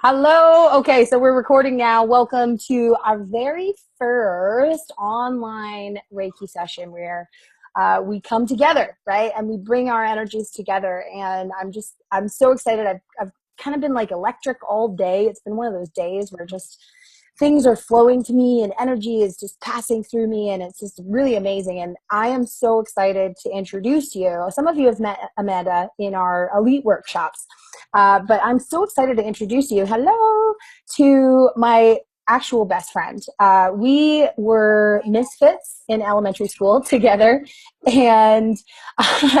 Hello. Okay, so we're recording now. Welcome to our very first online Reiki session where we come together, right? And we bring our energies together. And I'm so excited. I've kind of been like electric all day. It's been one of those days where just things are flowing to me and energy is just passing through me. And it's just really amazing. And I am so excited to introduce you. Some of you have met Amanda in our elite workshops. But I'm so excited to introduce you. Hello to my actual best friend. We were misfits in elementary school together, and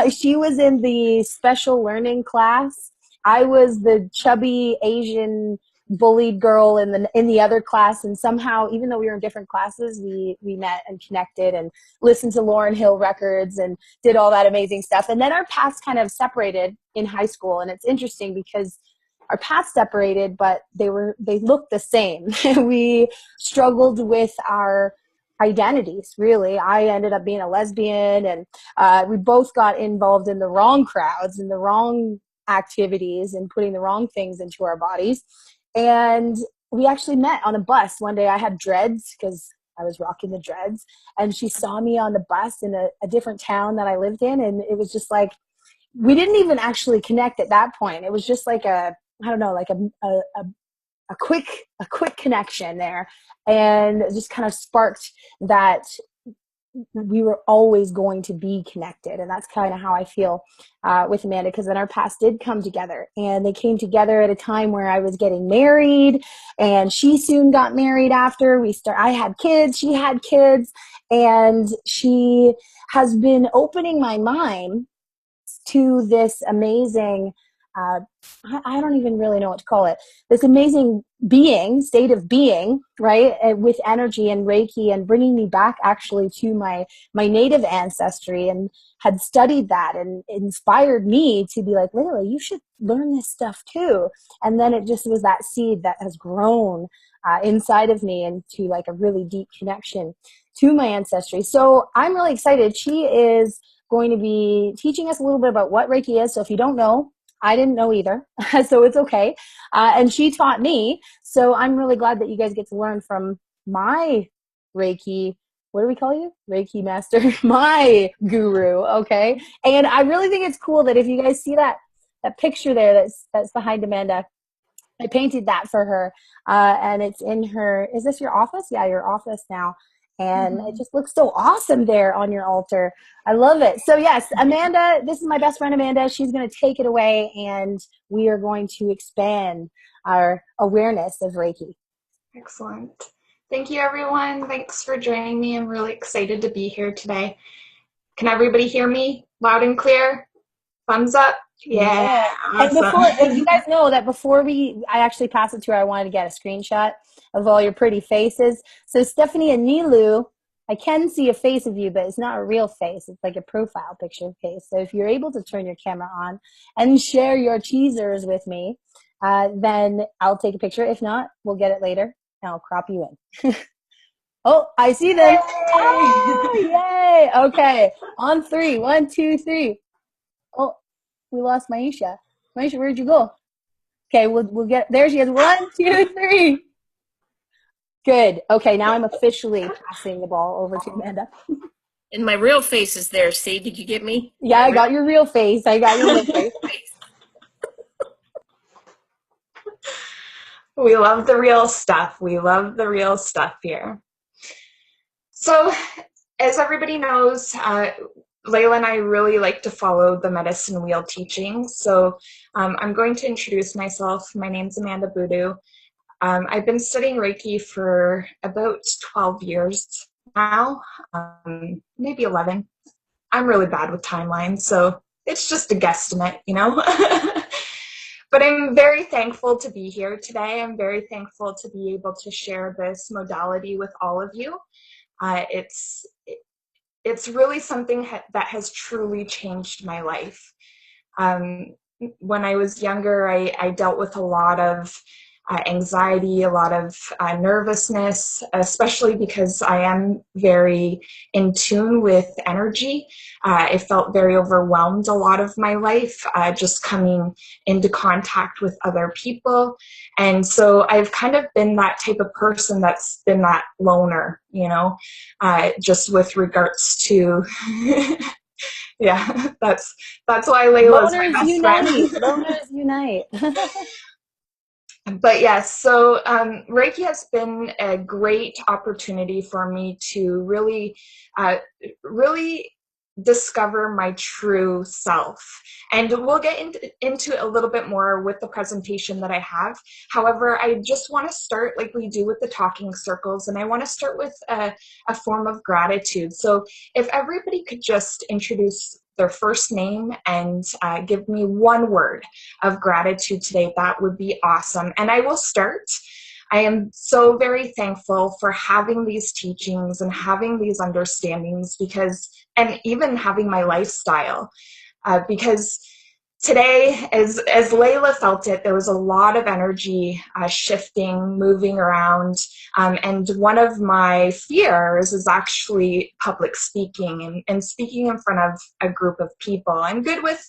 she was in the special learning class. I was the chubby Asian bullied girl in the other class, and somehow, even though we were in different classes, we met and connected and listened to Lauryn Hill records and did all that amazing stuff. And then our paths kind of separated in high school, and it's interesting because our paths separated, but they looked the same. We struggled with our identities, really. I ended up being a lesbian, and we both got involved in the wrong crowds and the wrong activities and putting the wrong things into our bodies. And we actually met on a bus one day. I had dreads because I was rocking the dreads, and she saw me on the bus in a different town that I lived in, and it was just like we didn't even actually connect at that point. It was just like I don't know, like a quick connection there, and it just kind of sparked that we were always going to be connected. And that's kind of how I feel with Amanda, because then our paths did come together, and they came together at a time where I was getting married, and she soon got married after I had kids, she had kids, and she has been opening my mind to this amazing uh, I don't even really know what to call it, this amazing state of being, right, with energy and Reiki, and bringing me back actually to my native ancestry, and had studied that and inspired me to be like, Layla, you should learn this stuff too. And then it just was that seed that has grown inside of me into like a really deep connection to my ancestry. So I'm really excited. She is going to be teaching us a little bit about what Reiki is. So if you don't know, I didn't know either, so it's okay. And she taught me, so I'm really glad that you guys get to learn from my Reiki. What do we call you? Reiki master, my guru. Okay, and I really think it's cool that if you guys see that picture there, that's behind Amanda. I painted that for her, and it's in her. Is this your office? Yeah, your office now. And it just looks so awesome there on your altar. I love it. So yes, Amanda, this is my best friend Amanda. She's going to take it away, and we are going to expand our awareness of Reiki. Excellent. Thank you, everyone. Thanks for joining me. I'm really excited to be here today. Can everybody hear me loud and clear? Thumbs up. Yeah, Yeah. And before, awesome. you guys know that before I actually pass it to her, I wanted to get a screenshot of all your pretty faces. So Stephanie and Nilu, I can see a face of you, but it's not a real face. It's like a profile picture face. So if you're able to turn your camera on and share your teasers with me, then I'll take a picture. If not, we'll get it later and I'll crop you in. Oh, I see them. Oh, yay. Okay. On three. 1, 2, 3. Oh, we lost Maisha. Maisha, where'd you go? Okay, we'll get there. She is. 1, 2, 3. Good. Okay, now I'm officially passing the ball over to Amanda. And my real face is there. See, did you get me? Yeah, I got your real face. I got your real face. We love the real stuff. We love the real stuff here. So, as everybody knows, Layla and I really like to follow the medicine wheel teaching. So, I'm going to introduce myself. My name's Amanda Boodhoo. I've been studying Reiki for about 12 years now, maybe 11. I'm really bad with timelines, so it's just a guesstimate, you know? But I'm very thankful to be here today. I'm very thankful to be able to share this modality with all of you. It's really something that has truly changed my life. When I was younger, I dealt with a lot of anxiety, a lot of nervousness, especially because I am very in tune with energy. I felt very overwhelmed a lot of my life, just coming into contact with other people. And so I've kind of been that type of person that's been that loner, you know, just with regards to, yeah, that's why Layla's my Loners best unite. friend. Loners unite. But yes, so Reiki has been a great opportunity for me to really, uh, really discover my true self. And we'll get into a little bit more with the presentation that I have. However, I just want to start like we do with the talking circles, and I want to start with a form of gratitude. So if everybody could just introduce their first name and give me one word of gratitude today, that would be awesome. And I will start. I am so very thankful for having these teachings and having these understandings and even having my lifestyle, because today, as Layla felt it, there was a lot of energy shifting, moving around, and one of my fears is actually public speaking and speaking in front of a group of people. I'm good with,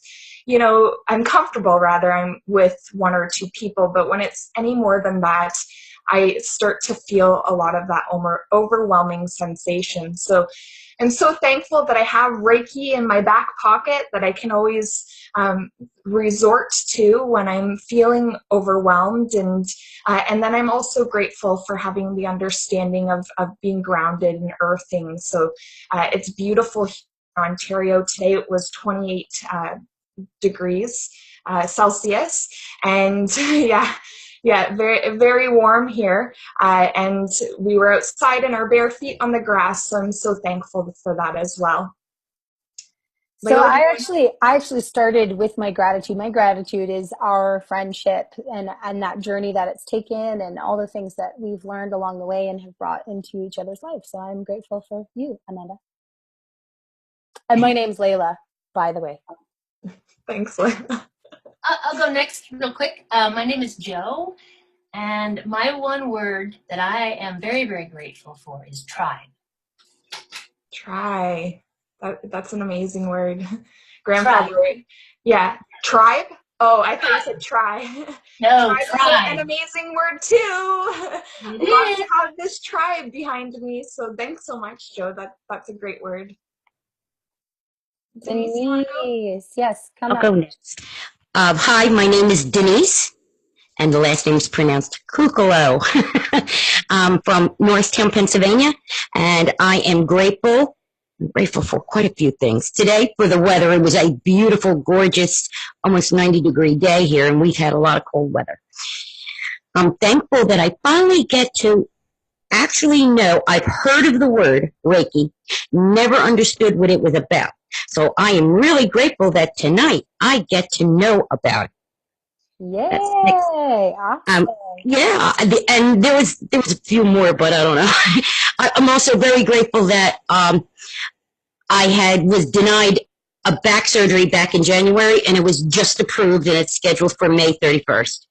I'm comfortable rather. I'm with one or two people, but when it's any more than that, I start to feel a lot of that overwhelming sensation. So I'm so thankful that I have Reiki in my back pocket that I can always resort to when I'm feeling overwhelmed, and then I'm also grateful for having the understanding of being grounded and earthing. So it's beautiful here in Ontario. Today it was 28 degrees Celsius, and yeah, very very warm here, and we were outside in our bare feet on the grass, so I'm so thankful for that as well. So Layla, I actually started with my gratitude. My gratitude is our friendship and that journey that it's taken and all the things that we've learned along the way and have brought into each other's life. So I'm grateful for you, Amanda. And my name's Layla, by the way. thanks, Layla. I'll go next real quick. My name is Joe, and my one word that I am very, very grateful for is tribe. Try. That's an amazing word. Grandpa Boy. Yeah. Tribe? Oh, I thought you said try. No, Tribe is an tribe. amazing word too. It Love is. to have this tribe behind me. So thanks so much, Joe. That's a great word. Denise, you want to go? Denise, yes, come I'll up. go next. Hi, my name is Denise, and the last name is pronounced Kukalo. I'm from Norristown, Pennsylvania, and I am grateful. I'm grateful for quite a few things. Today, for the weather, it was a beautiful, gorgeous, almost 90-degree day here, and we've had a lot of cold weather. I'm thankful that I finally get to actually know. I've heard of the word Reiki, never understood what it was about. So I am really grateful that tonight I get to know about it. Yay! Awesome. Yeah, and there was a few more, but I don't know. I'm also very grateful that I was denied a back surgery back in January, and it was just approved, and it's scheduled for May 31st.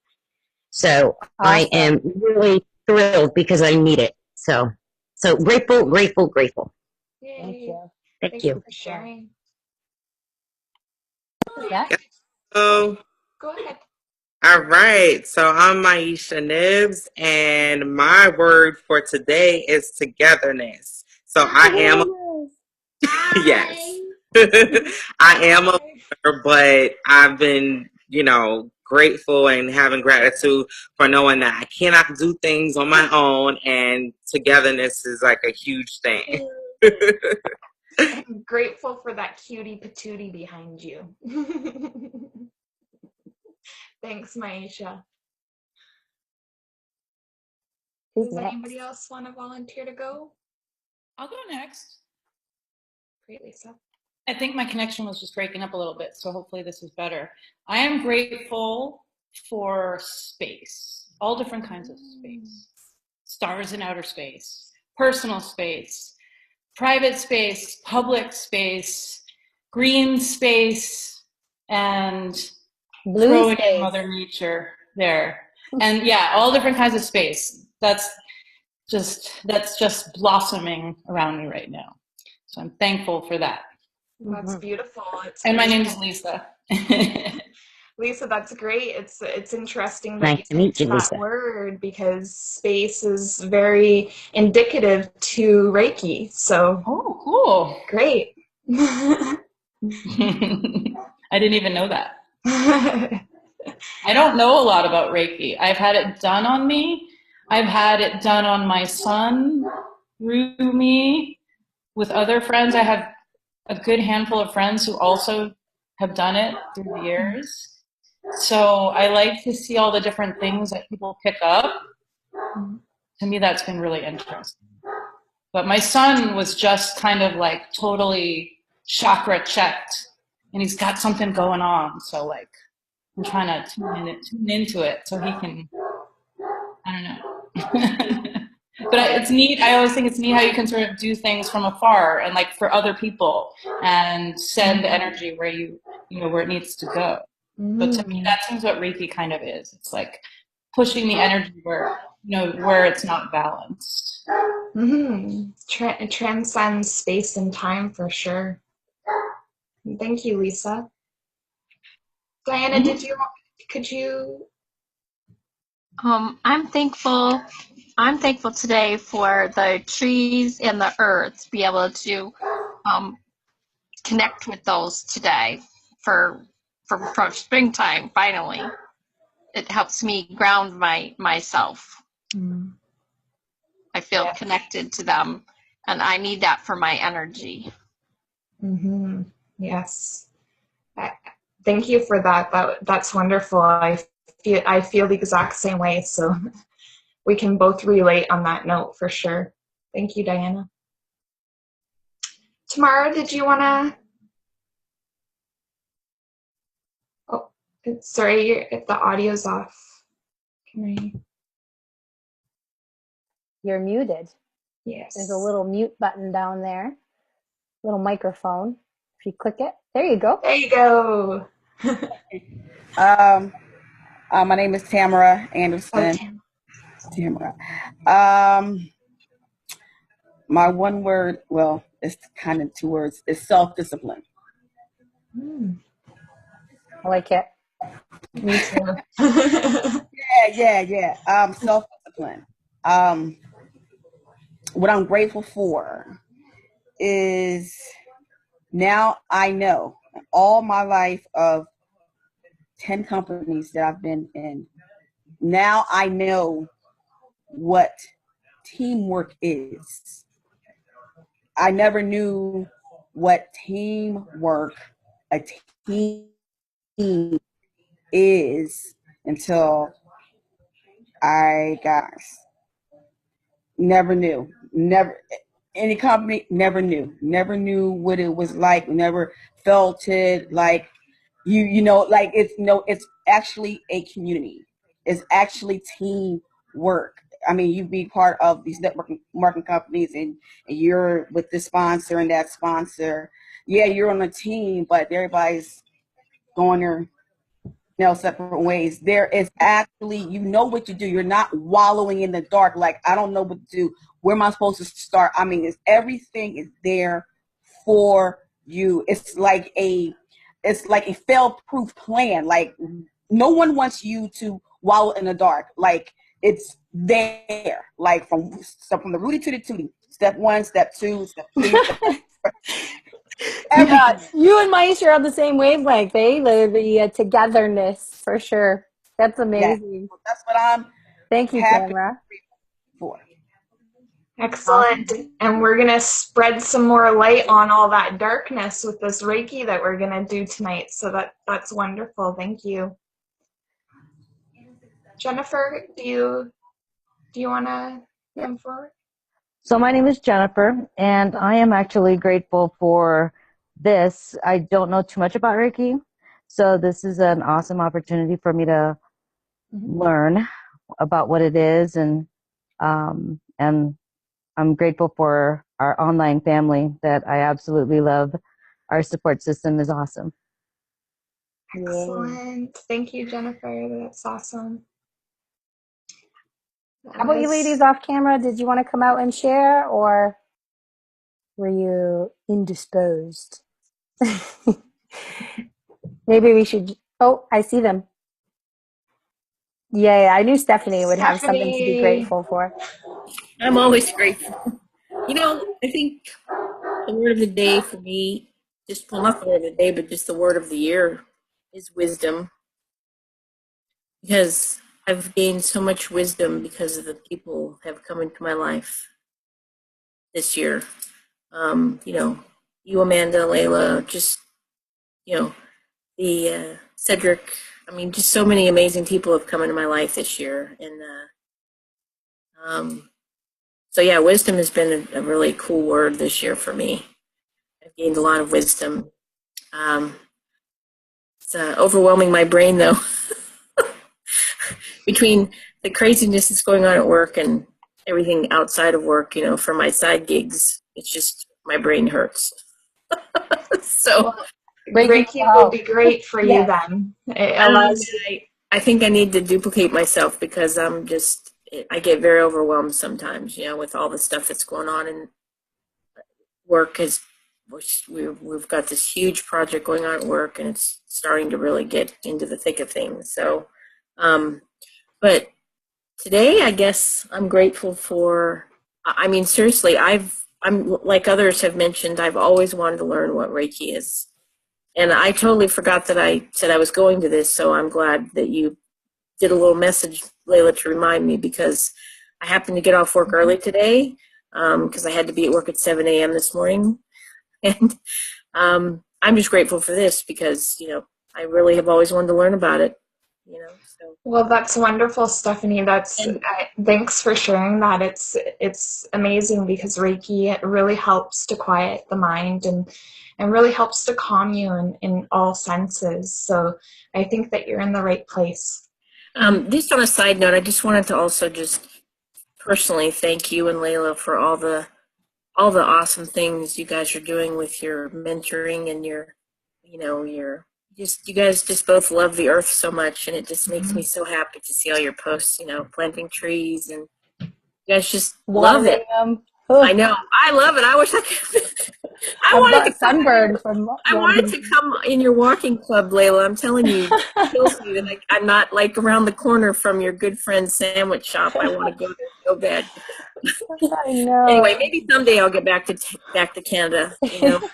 So I am really thrilled because I need it. So grateful, grateful, grateful. Yay. Thank you. Thank you for sharing. Yeah. Hello. Go ahead. All right. So I'm Maisha Nibbs, and my word for today is togetherness. So I am, yes, I am a leader, but I've been, grateful and having gratitude for knowing that I cannot do things on my own, and togetherness is like a huge thing. I'm grateful for that cutie patootie behind you. Thanks, Maisha. Does anybody else want to volunteer to go? I'll go next. Great, Lisa. I think my connection was just breaking up a little bit, so hopefully this is better. I am grateful for space, all different kinds of space. Stars in outer space, personal space, private space, public space, green space, and Blue throwing space. in Mother Nature there. And yeah, all different kinds of space. That's just blossoming around me right now. So I'm thankful for that. That's beautiful. And my name is Lisa. Lisa, that's great. It's interesting that Nice you to meet picked you, that Lisa. word because space is very indicative to Reiki. So Oh, cool. great. I didn't even know that. I don't know a lot about Reiki. I've had it done on me. I've had it done on my son through me with other friends. I have a good handful of friends who also have done it through the years. So I like to see all the different things that people pick up. To me, that's been really interesting. But my son was just kind of like totally chakra checked, and he's got something going on. So like, I'm trying to tune into it so he can, I don't know. But it's neat. I always think it's neat how you can sort of do things from afar and like for other people and send energy where where it needs to go. But to me, that seems what Reiki kind of is. It's like pushing the energy where, where it's not balanced. It transcends space and time for sure. Thank you, Lisa. Diana, could you? I'm thankful. I'm thankful today for the trees and the earth to be able to connect with those today for springtime. Finally, it helps me ground myself. I feel connected to them, and I need that for my energy. Yes. Thank you for that. That's wonderful. I feel the exact same way. So we can both relate on that note for sure. Thank you, Diana. Tamara, did you want to? Oh, sorry, if the audio's off. You're muted. Yes. There's a little mute button down there, little microphone. If you click it, there you go. There you go. My name is Tamara Anderson. Tamara. My one word, well, it's kind of two words, is self-discipline. I like it. Me too. Yeah. Self-discipline. What I'm grateful for is now I know all my life of 10 companies that I've been in, now I know what teamwork is. I never knew what teamwork, a team is until I got never knew. Never any company never knew what it was like, never felt it like like it's actually a community. It's actually teamwork. I mean, you be part of these networking marketing companies and you're with this sponsor and that sponsor. Yeah, you're on a team, but everybody's going their separate ways. There is actually, what you do. You're not wallowing in the dark. Like, I don't know what to do. Where am I supposed to start? I mean, everything is there for you. It's like a fail-proof plan. Like, no one wants you to wallow in the dark. Like, it's there. Like from the Rudy to the Tootie. Step 1, step 2, step 3. Yeah, you and Maisha are on the same wavelength, eh? The togetherness for sure. That's amazing. Yeah. That's what I'm Thank you, happy Tamara. for. Excellent. Awesome. And we're going to spread some more light on all that darkness with this Reiki that we're going to do tonight. So that's wonderful. Thank you. Jennifer, do you want to come forward? So my name is Jennifer, and I am actually grateful for this. I don't know too much about Reiki, so this is an awesome opportunity for me to learn about what it is, and I'm grateful for our online family that I absolutely love. Our support system is awesome. Excellent. Thank you, Jennifer. That's awesome. How about you ladies off camera? Did you want to come out and share, or were you indisposed? Maybe we should. Oh, I see them. Yeah, I knew Stephanie would have something to be grateful for. I'm always grateful. You know, I think the word of the day for me, just, well, not the word of the day, but just the word of the year is wisdom. Because I've gained so much wisdom because of the people who have come into my life this year. You know, you, Amanda, Layla, just, you know, the Cedric. I mean, just so many amazing people have come into my life this year. And so, yeah, wisdom has been a really cool word this year for me. I've gained a lot of wisdom. It's overwhelming my brain, though, between the craziness that's going on at work and everything outside of work, you know, for my side gigs. It's just, my brain hurts. So, well, Reiki will be great for you then. It allows you. I think I need to duplicate myself because I get very overwhelmed sometimes, you know, with all the stuff that's going on, and work is, we've got this huge project going on at work, and it's starting to really get into the thick of things. So, but today, I guess I'm grateful for, I mean, seriously, I'm like others have mentioned, I've always wanted to learn what Reiki is. And I totally forgot that I said I was going to this, so I'm glad that you did a little message, Layla, to remind me, because I happened to get off work early today because I had to be at work at 7 a.m. this morning. And I'm just grateful for this because, you know, I really have always wanted to learn about it, you know. So. Well, that's wonderful, Stephanie. Thanks for sharing that. It's amazing because Reiki, it really helps to quiet the mind and really helps to calm you in all senses. So I think that you're in the right place. Just on a side note, I just wanted to also just personally thank you and Layla for all the awesome things you guys are doing with your mentoring and your, you know, you guys just both love the earth so much, and it just makes me so happy to see all your posts, you know, planting trees, and you guys just love it. I know. I love it. I wish I could. I wanted to come in your walking club, Layla. I'm telling you, it kills me that I'm not like around the corner from your good friend's sandwich shop. I want to go there so bad. I know. Anyway, maybe someday I'll get back to Canada, you know,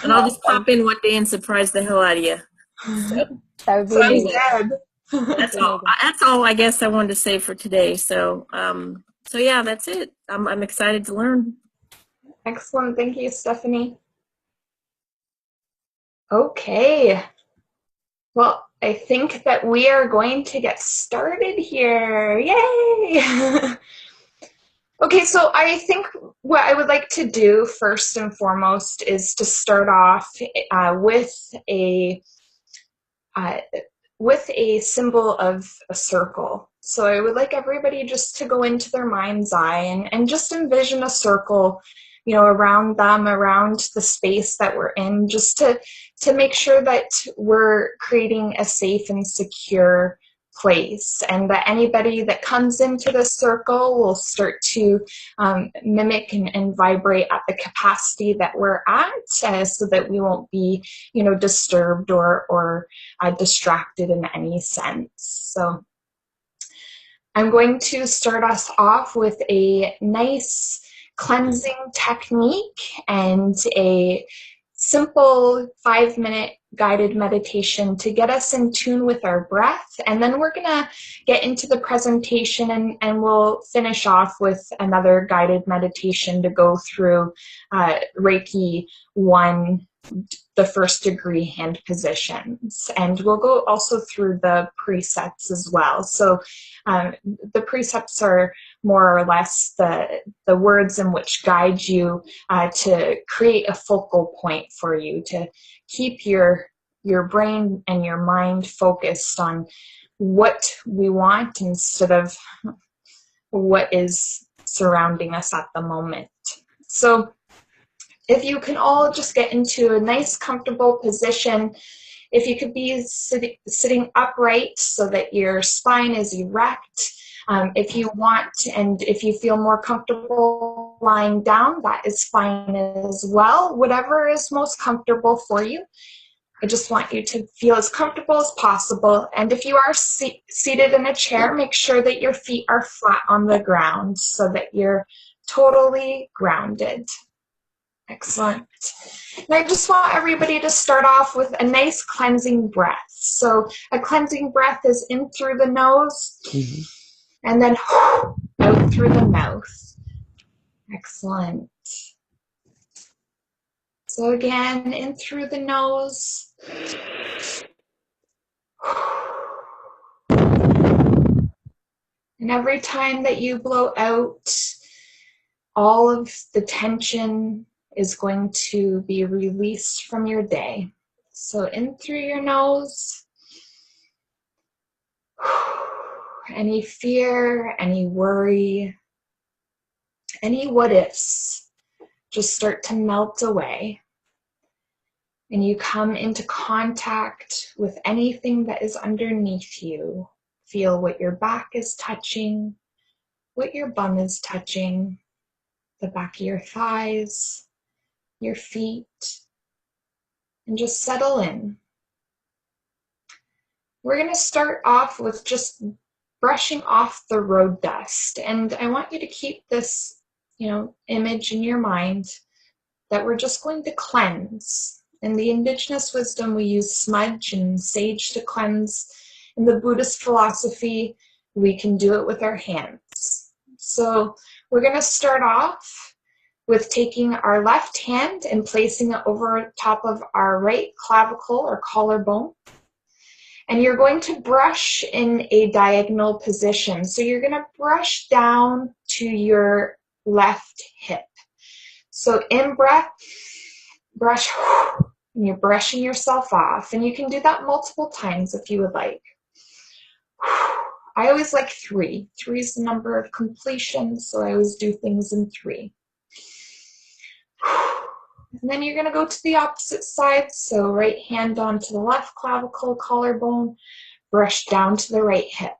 and I'll just pop in one day and surprise the hell out of you. So, that would be amazing. That's all. That's all I guess I wanted to say for today. So, so yeah, that's it. I'm excited to learn. Excellent. Thank you, Stephanie. Okay. Well, I think that we are going to get started here. Yay! Okay, so I think what I would like to do first and foremost is to start off with a symbol of a circle. So I would like everybody just to go into their mind's eye and just envision a circle, you know, around them, around the space that we're in, just to make sure that we're creating a safe and secure place, and that anybody that comes into the circle will start to mimic and vibrate at the capacity that we're at, so that we won't be, you know, disturbed or distracted in any sense. So I'm going to start us off with a nice cleansing technique and a simple 5-minute guided meditation to get us in tune with our breath. And then we're going to get into the presentation, and we'll finish off with another guided meditation to go through Reiki 1, the first degree hand positions. And we'll go also through the precepts as well. So the precepts are more or less the words in which guide you to create a focal point for you, to keep your brain and your mind focused on what we want instead of what is surrounding us at the moment. So if you can all just get into a nice comfortable position, if you could be sitting upright so that your spine is erect, If you want, and if you feel more comfortable lying down, that is fine as well. Whatever is most comfortable for you. I just want you to feel as comfortable as possible. And if you are seated in a chair, make sure that your feet are flat on the ground so that you're totally grounded. Excellent. And I just want everybody to start off with a nice cleansing breath. So a cleansing breath is in through the nose and then out through the mouth. Excellent. So again, in through the nose. And every time that you blow out, all of the tension is going to be released from your day. So in through your nose, any fear, any worry, any what ifs just start to melt away. And you come into contact with anything that is underneath you. Feel what your back is touching, what your bum is touching, the back of your thighs, your feet, and just settle in. We're going to start off with just brushing off the road dust. And I want you to keep this, image in your mind that we're just going to cleanse. In the indigenous wisdom, we use smudge and sage to cleanse. In the Buddhist philosophy, we can do it with our hands. So we're going to start off with taking our left hand and placing it over top of our right clavicle or collarbone. And you're going to brush in a diagonal position. So you're going to brush down to your left hip. So in breath, brush, and you're brushing yourself off. And you can do that multiple times if you would like. I always like 3. 3 is the number of completion, so I always do things in 3. And then you're going to go to the opposite side. So right hand onto the left clavicle, collarbone, brush down to the right hip.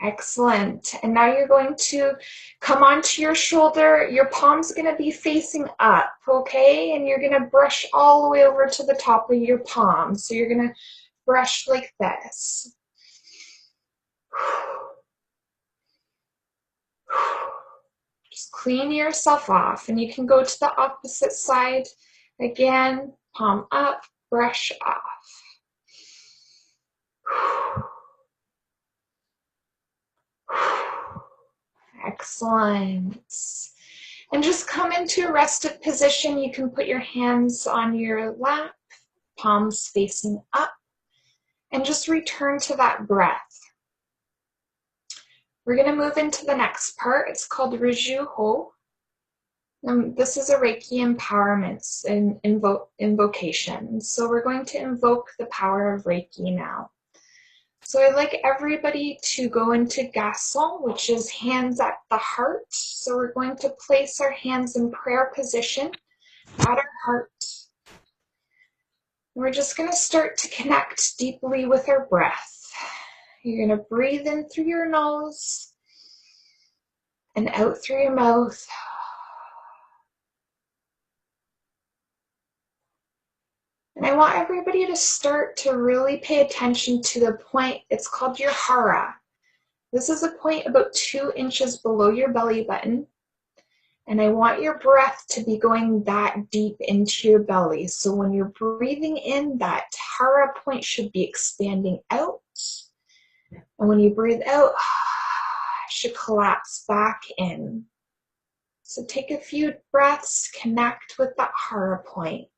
Excellent. And now you're going to come onto your shoulder. Your palm's going to be facing up, okay? And you're going to brush all the way over to the top of your palm. So you're going to brush like this. Just clean yourself off. And you can go to the opposite side. Again, palm up, brush off. Excellent. And just come into a rested position. You can put your hands on your lap, palms facing up, and just return to that breath. We're going to move into the next part. It's called Riju Ho. This is a Reiki empowerment and invocation. So we're going to invoke the power of Reiki now. So I'd like everybody to go into Gasol, which is hands at the heart. So we're going to place our hands in prayer position at our heart. We're just going to start to connect deeply with our breath. You're going to breathe in through your nose and out through your mouth. And I want everybody to start to really pay attention to the point. It's called your hara. This is a point about 2 inches below your belly button. And I want your breath to be going that deep into your belly. So when you're breathing in, that hara point should be expanding out. And when you breathe out, it should collapse back in. So take a few breaths, connect with that hara point.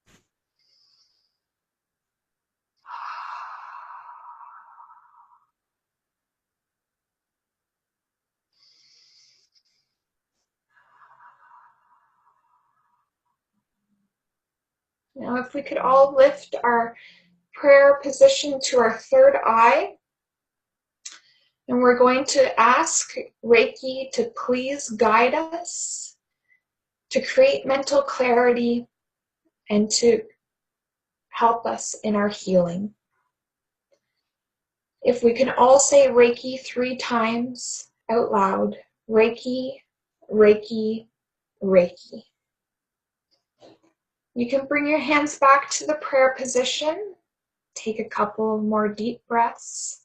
Now, if we could all lift our prayer position to our third eye, and we're going to ask Reiki to please guide us to create mental clarity and to help us in our healing. If we can all say Reiki 3 times out loud, Reiki, Reiki, Reiki. You can bring your hands back to the prayer position. Take a couple more deep breaths.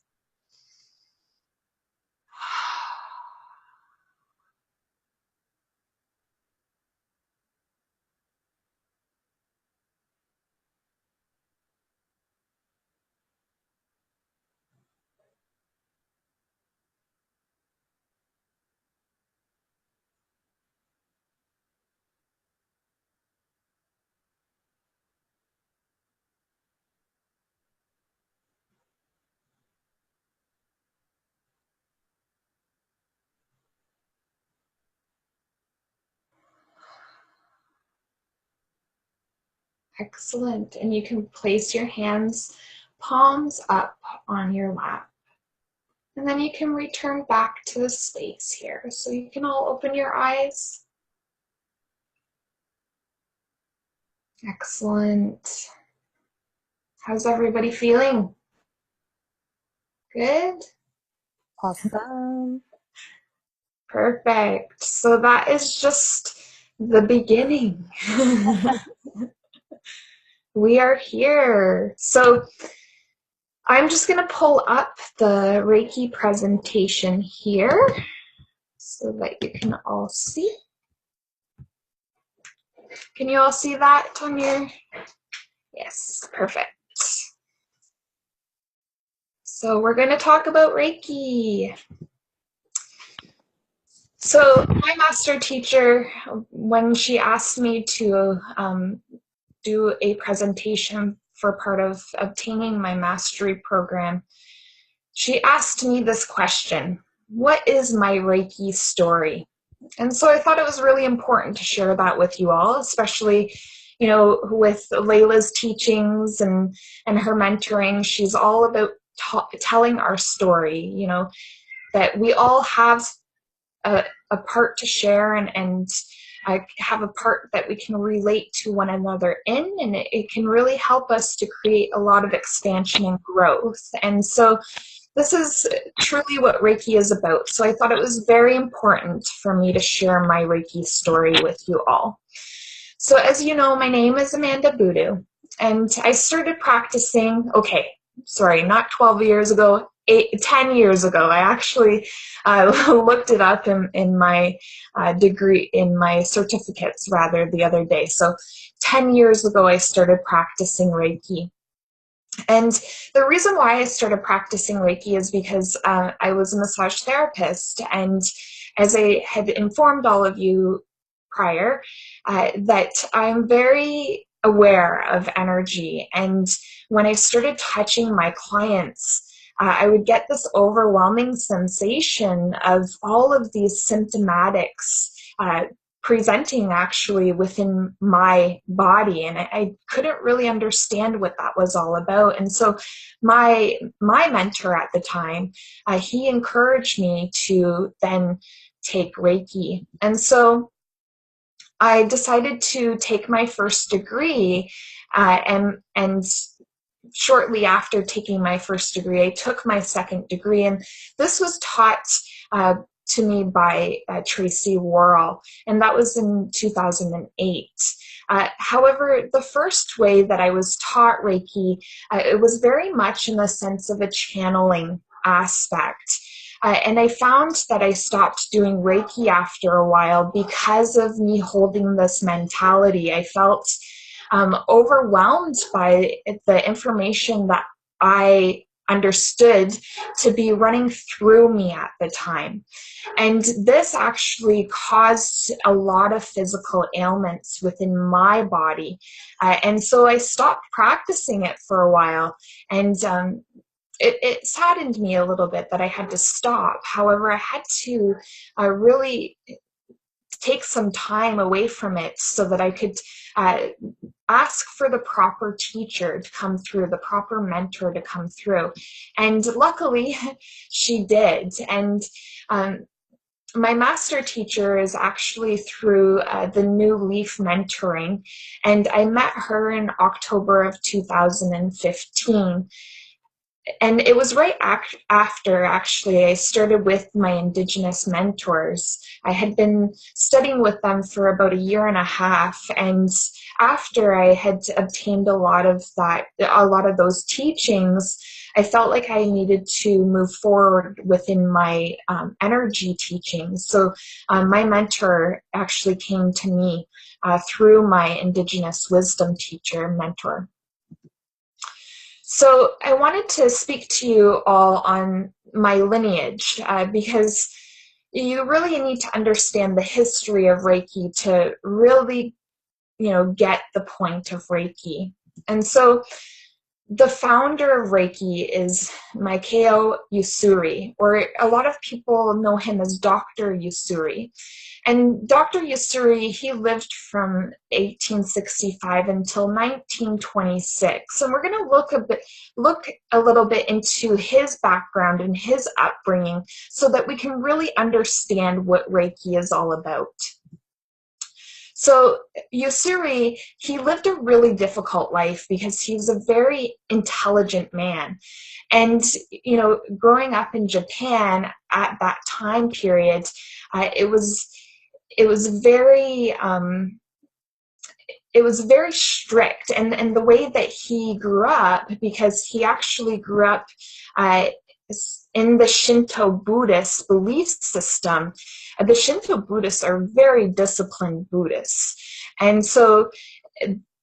Excellent. And you can place your hands palms up on your lap. And then you can return back to the space here. So you can all open your eyes. Excellent. How's everybody feeling? Good? Awesome. Perfect. So that is just the beginning. We are here. So I'm just going to pull up the Reiki presentation here so that you can all see. Can you all see that on your? Yes, perfect. So we're going to talk about Reiki. So my master teacher, when she asked me to do a presentation for part of obtaining my mastery program, she asked me this question: what is my Reiki story? And so I thought it was really important to share that with you all, especially, you know, with Layla's teachings and her mentoring. She's all about telling our story, you know, that we all have a part to share, and I have a part that we can relate to one another in, and it can really help us to create a lot of expansion and growth. And so this is truly what Reiki is about. So I thought it was very important for me to share my Reiki story with you all. So as you know, my name is Amanda Boodhoo, and I started practicing, not 12 years ago, 10 years ago. I actually looked it up in my degree, in my certificates rather, the other day. So 10 years ago, I started practicing Reiki. And the reason why I started practicing Reiki is because I was a massage therapist, and as I had informed all of you prior, that I'm very aware of energy. And when I started touching my clients, I would get this overwhelming sensation of all of these symptomatics presenting actually within my body, and I couldn't really understand what that was all about. And so my mentor at the time, he encouraged me to then take Reiki. And so I decided to take my first degree, and shortly after taking my first degree, I took my second degree, and this was taught to me by Tracy Worrell, and that was in 2008. However, the first way that I was taught Reiki, it was very much in the sense of a channeling aspect. And I found that I stopped doing Reiki after a while because of me holding this mentality. I felt overwhelmed by the information that I understood to be running through me at the time. And this actually caused a lot of physical ailments within my body. And so I stopped practicing it for a while. And it saddened me a little bit that I had to stop. However, I had to really take some time away from it so that I could ask for the proper teacher to come through, the proper mentor to come through. And luckily, she did. And my master teacher is actually through the New Leaf Mentoring, and I met her in October of 2015. And it was right after, actually, I started with my Indigenous mentors. I had been studying with them for about a year and a half, and after I had obtained a lot of those teachings, I felt like I needed to move forward within my energy teachings. So my mentor actually came to me through my Indigenous wisdom teacher mentor. So I wanted to speak to you all on my lineage because you really need to understand the history of Reiki to really, get the point of Reiki. And so the founder of Reiki is Mikao Usuri, or a lot of people know him as Dr. Usuri. And Dr. Usuri, he lived from 1865 until 1926. And we're going to look a little bit into his background and his upbringing so that we can really understand what Reiki is all about. So Usuri, he lived a really difficult life because he was a very intelligent man. And, growing up in Japan at that time period, it was very strict, and the way that he grew up, because he actually grew up in the Shinto Buddhist belief system. The Shinto Buddhists are very disciplined Buddhists, and so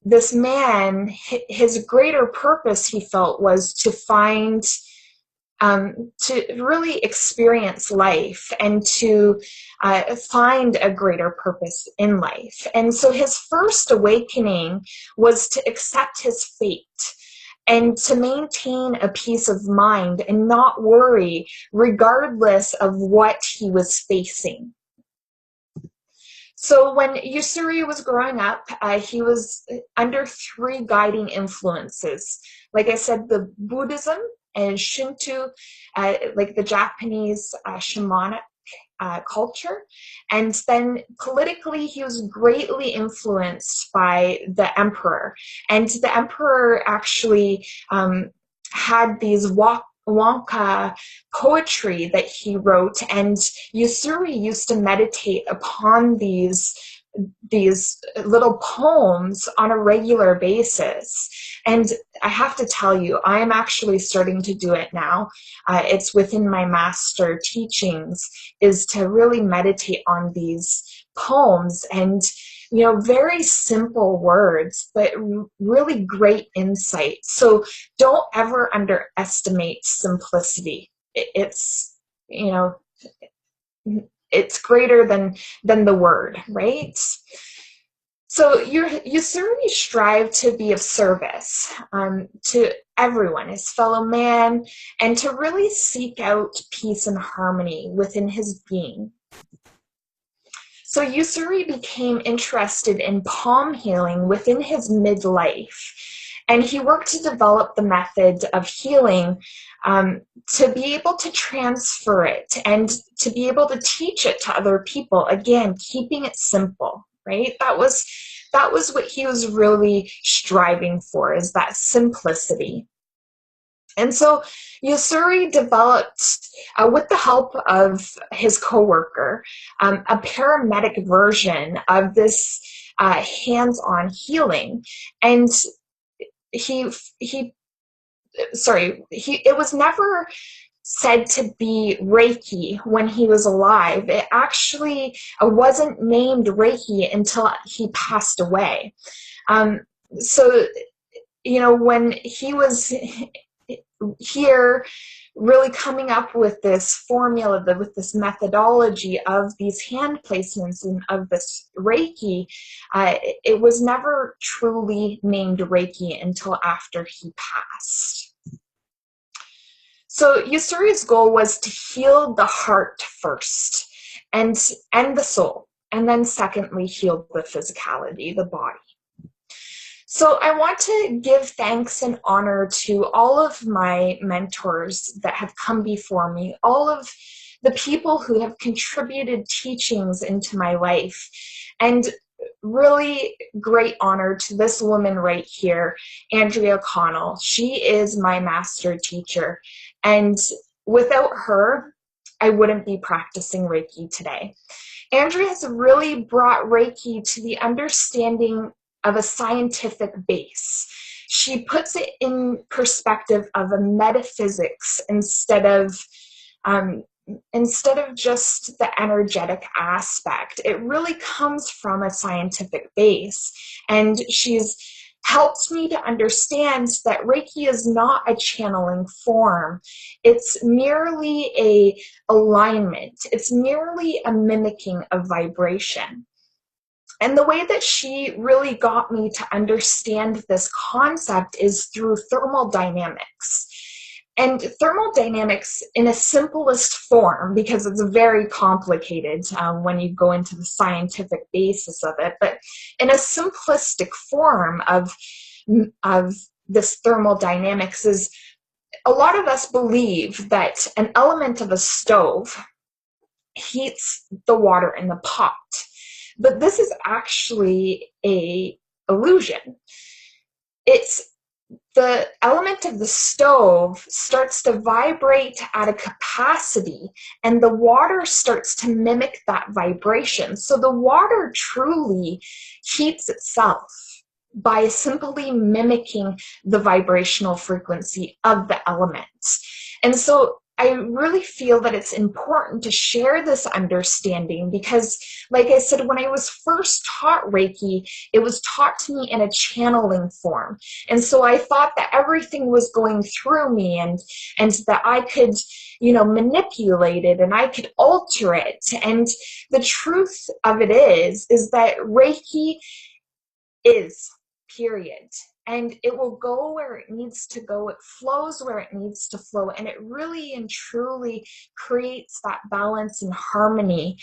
this man, his greater purpose, he felt, was to find to really experience life and to find a greater purpose in life. And so his first awakening was to accept his fate and to maintain a peace of mind and not worry regardless of what he was facing. So when Usuri was growing up, he was under three guiding influences. Like I said, the Buddhism and Shinto, like the Japanese shamanic culture. And then politically, he was greatly influenced by the emperor. And the emperor actually had these Wonka poetry that he wrote, and Usuri used to meditate upon these little poems on a regular basis. And I have to tell you, I am actually starting to do it now. It's within my master teachings, is to really meditate on these poems, and very simple words, but really great insight. So don't ever underestimate simplicity. It's greater than the word, right? So Usuri strive to be of service to everyone, his fellow man, and to really seek out peace and harmony within his being. So Usuri became interested in palm healing within his midlife, and he worked to develop the method of healing to be able to transfer it and to be able to teach it to other people. Again, keeping it simple, right? That was what he was really striving for, is that simplicity. And so Usuri developed, with the help of his coworker, a paramedic version of this hands-on healing. And it was never said to be Reiki when he was alive. It actually wasn't named Reiki until he passed away. So, when he was here really coming up with this formula, with this methodology of these hand placements and of this Reiki, it was never truly named Reiki until after he passed. So Usuri's goal was to heal the heart first and the soul, and then secondly, heal the physicality, the body. So I want to give thanks and honor to all of my mentors that have come before me, all of the people who have contributed teachings into my life. And really great honor to this woman right here, Andrea Connell. She is my master teacher. And without her, I wouldn't be practicing Reiki today. Andrea has really brought Reiki to the understanding of a scientific base. She puts it in perspective of a metaphysics instead of just the energetic aspect. It really comes from a scientific base. And she's helped me to understand that Reiki is not a channeling form. It's merely a alignment. It's merely a mimicking of vibration. And the way that she really got me to understand this concept is through thermodynamics. And thermodynamics in a simplest form, because it's very complicated when you go into the scientific basis of it, but in a simplistic form of this thermodynamics is, a lot of us believe that an element of a stove heats the water in the pot. But this is actually an illusion. It's the element of the stove starts to vibrate at a capacity, and the water starts to mimic that vibration. So the water truly heats itself by simply mimicking the vibrational frequency of the elements. And so I really feel that it's important to share this understanding because, like I said, when I was first taught Reiki, it was taught to me in a channeling form. And so I thought that everything was going through me and that I could, manipulate it and I could alter it. And the truth of it is that Reiki is, period. And it will go where it needs to go. It flows where it needs to flow. And it really and truly creates that balance and harmony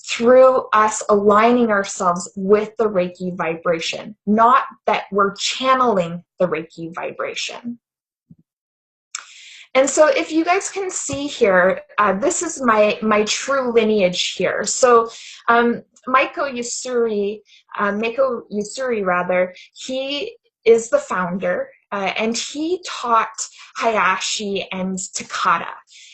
through us aligning ourselves with the Reiki vibration, not that we're channeling the Reiki vibration. And so if you guys can see here, this is my true lineage here. So Mako Usuri, he is the founder, and he taught Hayashi and Takata.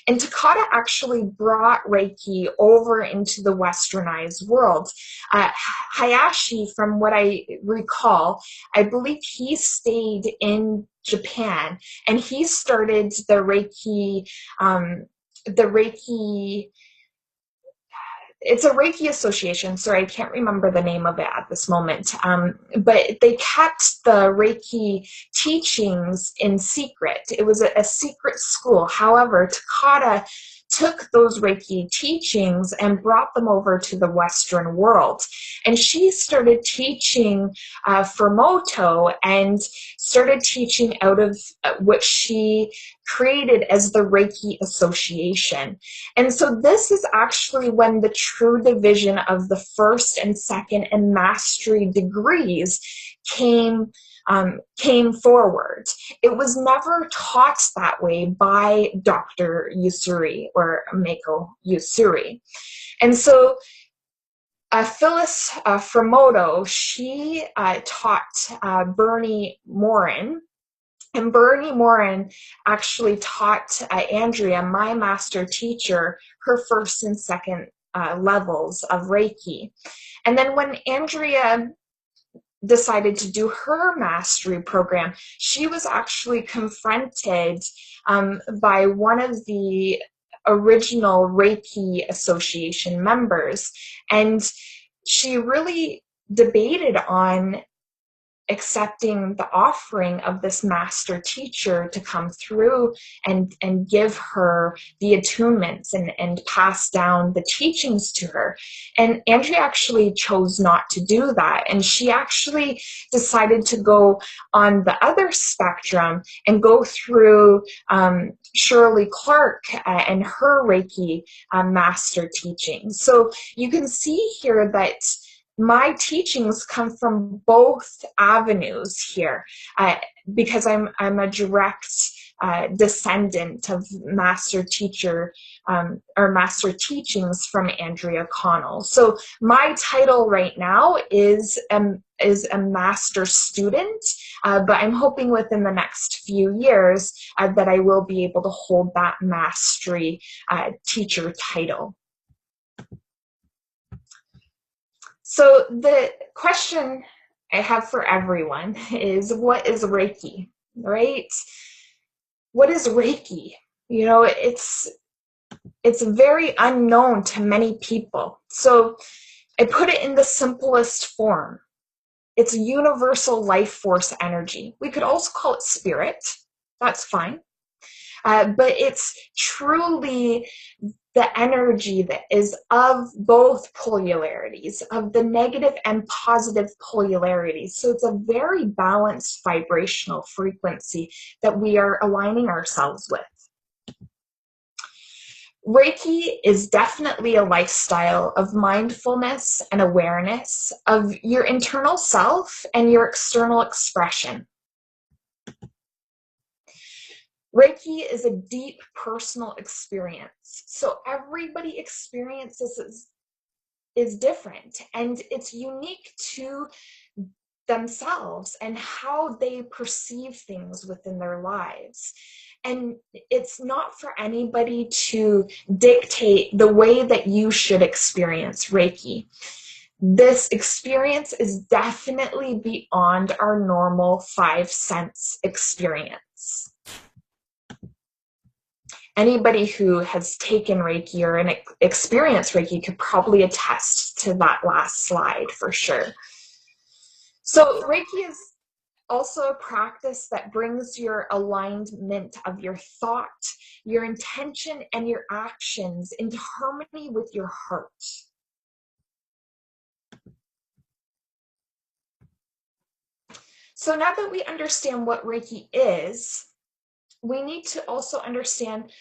And Takata actually brought Reiki over into the westernized world. Hayashi, from what I recall, I believe he stayed in Japan, and he started the Reiki, it's a Reiki association. Sorry, I can't remember the name of it at this moment. But they kept the Reiki teachings in secret. It was a secret school. However, Takata took those Reiki teachings and brought them over to the Western world. And she started teaching Fumoto and started teaching out of what she created as the Reiki Association. And so this is actually when the true division of the first and second and mastery degrees came forward. It was never taught that way by Dr. Usuri or Mako Usuri. And so Phyllis Fumoto, she taught Bernie Morin. And Bernie Morin actually taught Andrea, my master teacher, her first and second levels of Reiki. And then when Andrea decided to do her mastery program, she was actually confronted by one of the original Reiki Association members. And she really debated on accepting the offering of this master teacher to come through and give her the attunements and pass down the teachings to her. And Andrea actually chose not to do that. And she actually decided to go on the other spectrum and go through Shirley Clark and her Reiki master teaching. So you can see here that my teachings come from both avenues here because I'm a direct descendant of master teacher or master teachings from Andrea Connell. So my title right now is a master student, but I'm hoping within the next few years that I will be able to hold that mastery teacher title. So the question I have for everyone is, what is Reiki, right? What is Reiki? You know, it's very unknown to many people. So I put it in the simplest form. It's universal life force energy. We could also call it spirit. That's fine. But it's truly the energy that is of both polarities, of the negative and positive polarities. So it's a very balanced vibrational frequency that we are aligning ourselves with. Reiki is definitely a lifestyle of mindfulness and awareness of your internal self and your external expression. Reiki is a deep personal experience. So everybody experiences is different, and it's unique to themselves and how they perceive things within their lives. And it's not for anybody to dictate the way that you should experience Reiki. This experience is definitely beyond our normal 5 sense experience. Anybody who has taken Reiki or experienced Reiki could probably attest to that last slide for sure. So Reiki is also a practice that brings your alignment of your thought, your intention, and your actions into harmony with your heart. So now that we understand what Reiki is, we need to also understand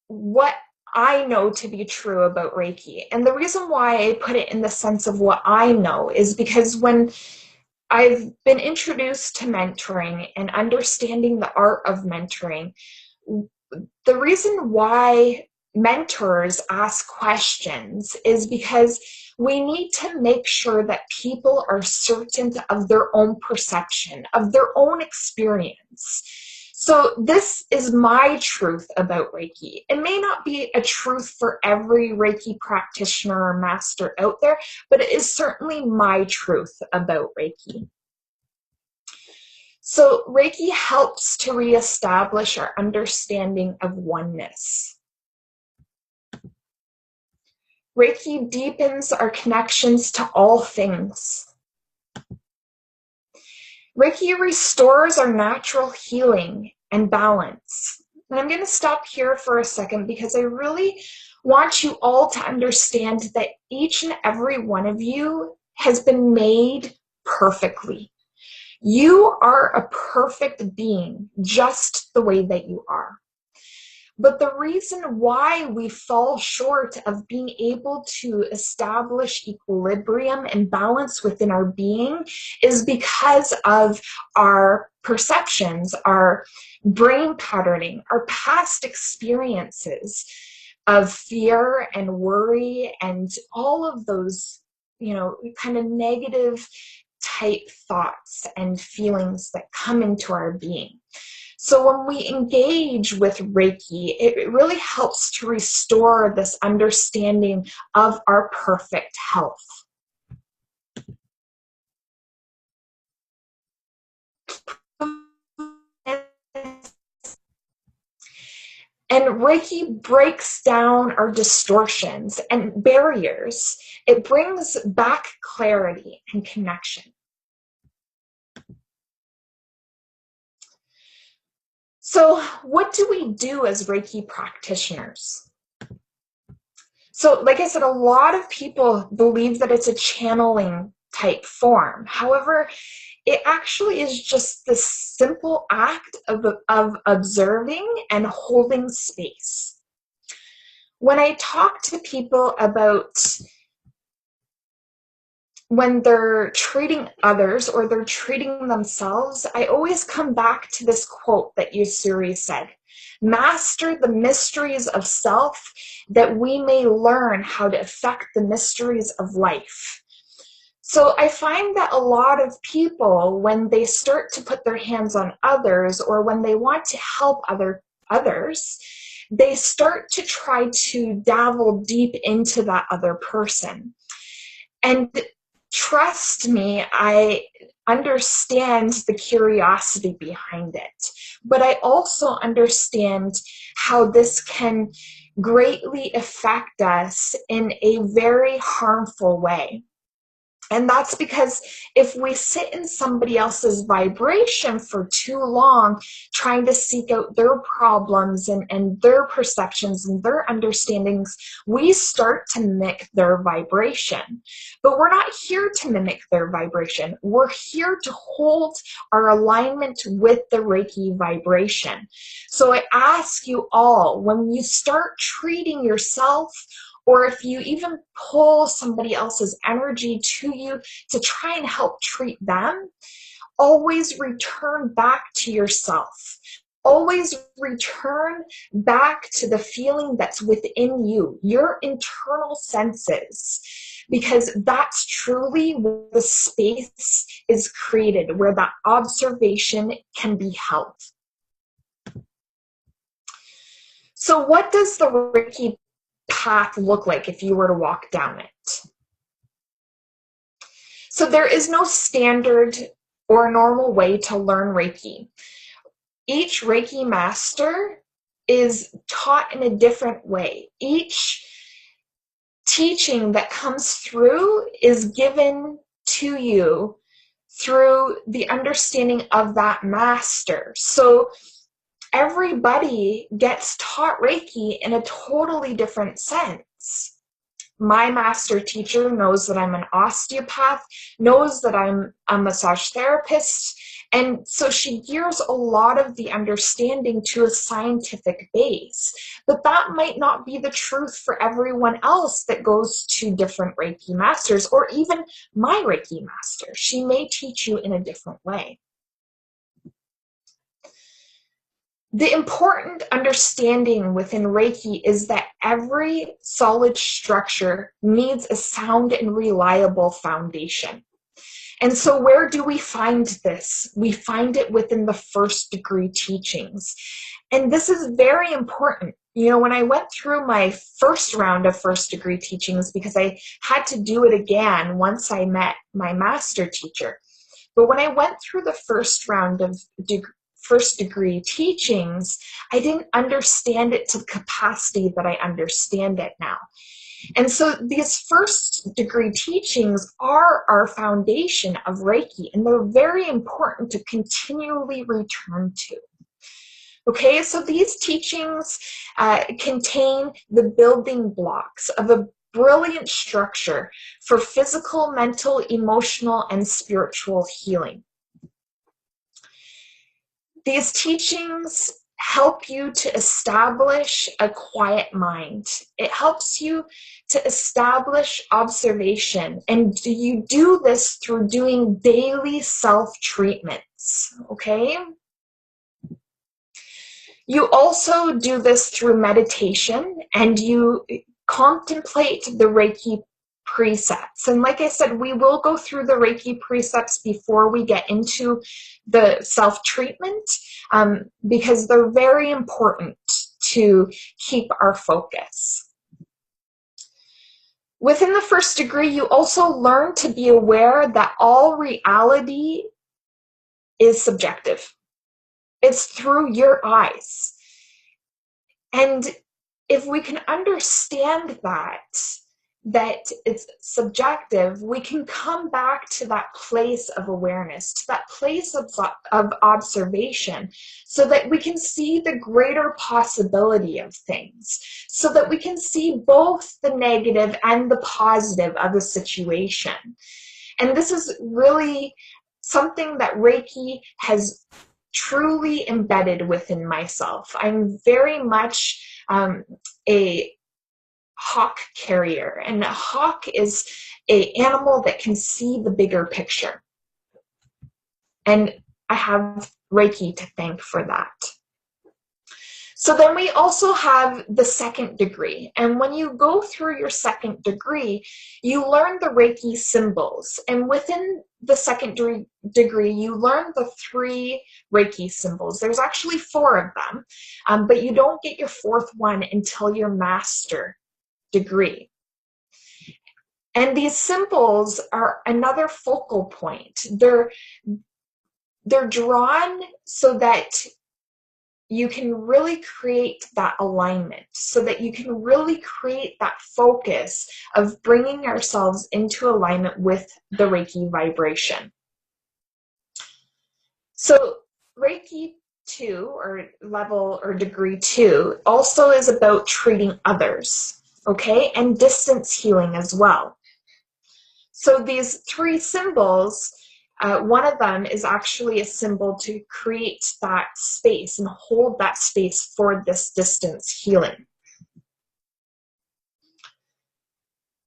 what I know to be true about Reiki. And the reason why I put it in the sense of what I know is because when I've been introduced to mentoring and understanding the art of mentoring, the reason why mentors ask questions is because we need to make sure that people are certain of their own perception, of their own experience. So this is my truth about Reiki. It may not be a truth for every Reiki practitioner or master out there, but it is certainly my truth about Reiki. So Reiki helps to reestablish our understanding of oneness. Reiki deepens our connections to all things. Reiki restores our natural healing and balance. And I'm going to stop here for a second because I really want you all to understand that each and every one of you has been made perfectly. You are a perfect being, just the way that you are. But the reason why we fall short of being able to establish equilibrium and balance within our being is because of our perceptions, our brain patterning, our past experiences of fear and worry and all of those, kind of negative type thoughts and feelings that come into our being. So when we engage with Reiki, it really helps to restore this understanding of our perfect health. And Reiki breaks down our distortions and barriers. It brings back clarity and connection. So what do we do as Reiki practitioners? So like I said, a lot of people believe that it's a channeling type form. However, it actually is just this simple act of observing and holding space. When I talk to people about when they're treating others or they're treating themselves, I always come back to this quote that Yusuri said, master the mysteries of self that we may learn how to affect the mysteries of life. So I find that a lot of people, when they start to put their hands on others or when they want to help others, they start to try to dabble deep into that other person. And trust me, I understand the curiosity behind it, but I also understand how this can greatly affect us in a very harmful way. And that's because if we sit in somebody else's vibration for too long, trying to seek out their problems and their perceptions and their understandings, we start to mimic their vibration. But we're not here to mimic their vibration. We're here to hold our alignment with the Reiki vibration. So I ask you all, when you start treating yourself, or if you even pull somebody else's energy to you to try and help treat them, always return back to yourself. Always return back to the feeling that's within you, your internal senses, because that's truly where the space is created, where that observation can be held. So what does the Reiki path look like if you were to walk down it? So there is no standard or normal way to learn Reiki. Each Reiki master is taught in a different way. Each teaching that comes through is given to you through the understanding of that master. So everybody gets taught Reiki in a totally different sense. My master teacher knows that I'm an osteopath, knows that I'm a massage therapist, and so she gears a lot of the understanding to a scientific base. But that might not be the truth for everyone else that goes to different Reiki masters, or even my Reiki master. She may teach you in a different way. The important understanding within Reiki is that every solid structure needs a sound and reliable foundation. And so where do we find this? We find it within the first degree teachings. And this is very important. You know, when I went through my first round of first degree teachings, because I had to do it again once I met my master teacher. But when I went through the first round of first degree teachings, I didn't understand it to the capacity that I understand it now. And so these first degree teachings are our foundation of Reiki, and they're very important to continually return to. Okay, so these teachings contain the building blocks of a brilliant structure for physical, mental, emotional, and spiritual healing. These teachings help you to establish a quiet mind. It helps you to establish observation, and you do this through doing daily self-treatments, okay? You also do this through meditation, and you contemplate the Reiki precepts. And like I said, we will go through the Reiki precepts before we get into the self-treatment, because they're very important to keep our focus. Within the first degree, you also learn to be aware that all reality is subjective. It's through your eyes. And if we can understand that it's subjective, we can come back to that place of awareness, to that place of observation, so that we can see the greater possibility of things, so that we can see both the negative and the positive of a situation. And this is really something that Reiki has truly embedded within myself. I'm very much a hawk carrier, and a hawk is an animal that can see the bigger picture. And I have Reiki to thank for that. So then we also have the second degree. And when you go through your second degree, you learn the Reiki symbols. And within the second degree, you learn the 3 Reiki symbols. There's actually 4 of them, but you don't get your 4th one until your master degree. And these symbols are another focal point. They're drawn so that you can really create that alignment, so that you can really create that focus of bringing ourselves into alignment with the Reiki vibration. So Reiki 2, or level or degree 2, also is about treating others, okay, and distance healing as well. So these 3 symbols, one of them is actually a symbol to create that space and hold that space for this distance healing.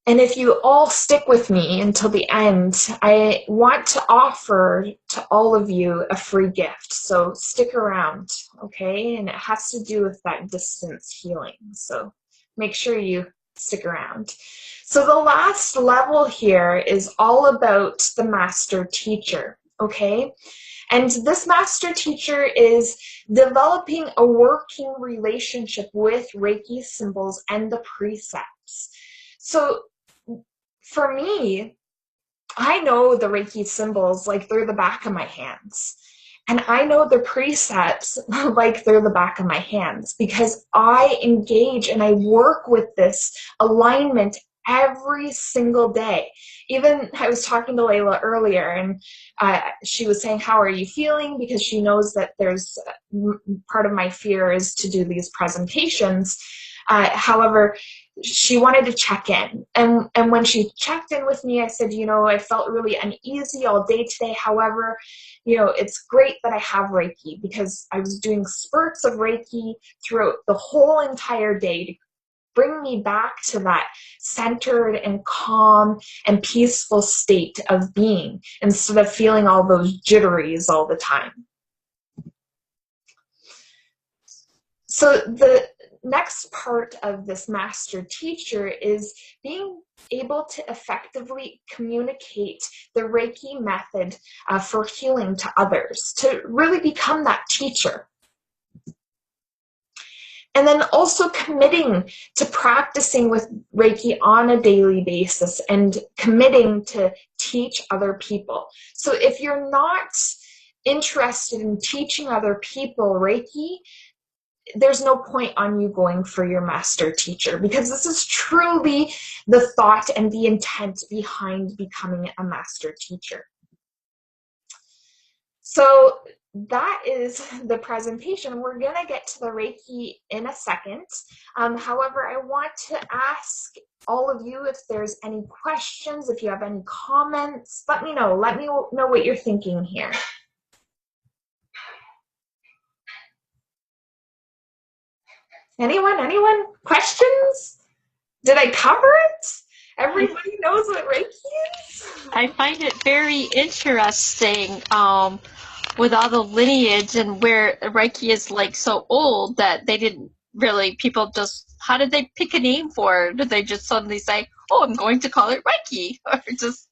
And if you all stick with me until the end, I want to offer to all of you a free gift. So stick around, okay? And it has to do with that distance healing. So make sure you stick around. So the last level here is all about the master teacher, okay? And this master teacher is developing a working relationship with Reiki symbols and the precepts. So for me, I know the Reiki symbols like they're the back of my hands. And I know the precepts like they're the back of my hands, because I engage and I work with this alignment every single day. Even I was talking to Layla earlier, and she was saying, how are you feeling? Because she knows that there's part of my fear is to do these presentations. However, she wanted to check in. And when she checked in with me, I said, you know, I felt really uneasy all day today. However, you know, it's great that I have Reiki, because I was doing spurts of Reiki throughout the whole entire day to bring me back to that centered and calm and peaceful state of being, instead of feeling all those jitteries all the time. So the next part of this master teacher is being able to effectively communicate the Reiki method for healing to others, to really become that teacher. And then also committing to practicing with Reiki on a daily basis and committing to teach other people. So if you're not interested in teaching other people Reiki, there's no point on you going for your master teacher, because this is truly the thought and the intent behind becoming a master teacher. So that is the presentation. We're going to get to the Reiki in a second. However, I want to ask all of you if there's any questions, if you have any comments, let me know. Let me know what you're thinking here. Anyone? Questions? Did I cover it? Everybody knows what Reiki is? I find it very interesting with all the lineage and where Reiki is like so old that they didn't really, people just, how did they pick a name for it? Did they just suddenly say, oh, I'm going to call it Reiki? Or just...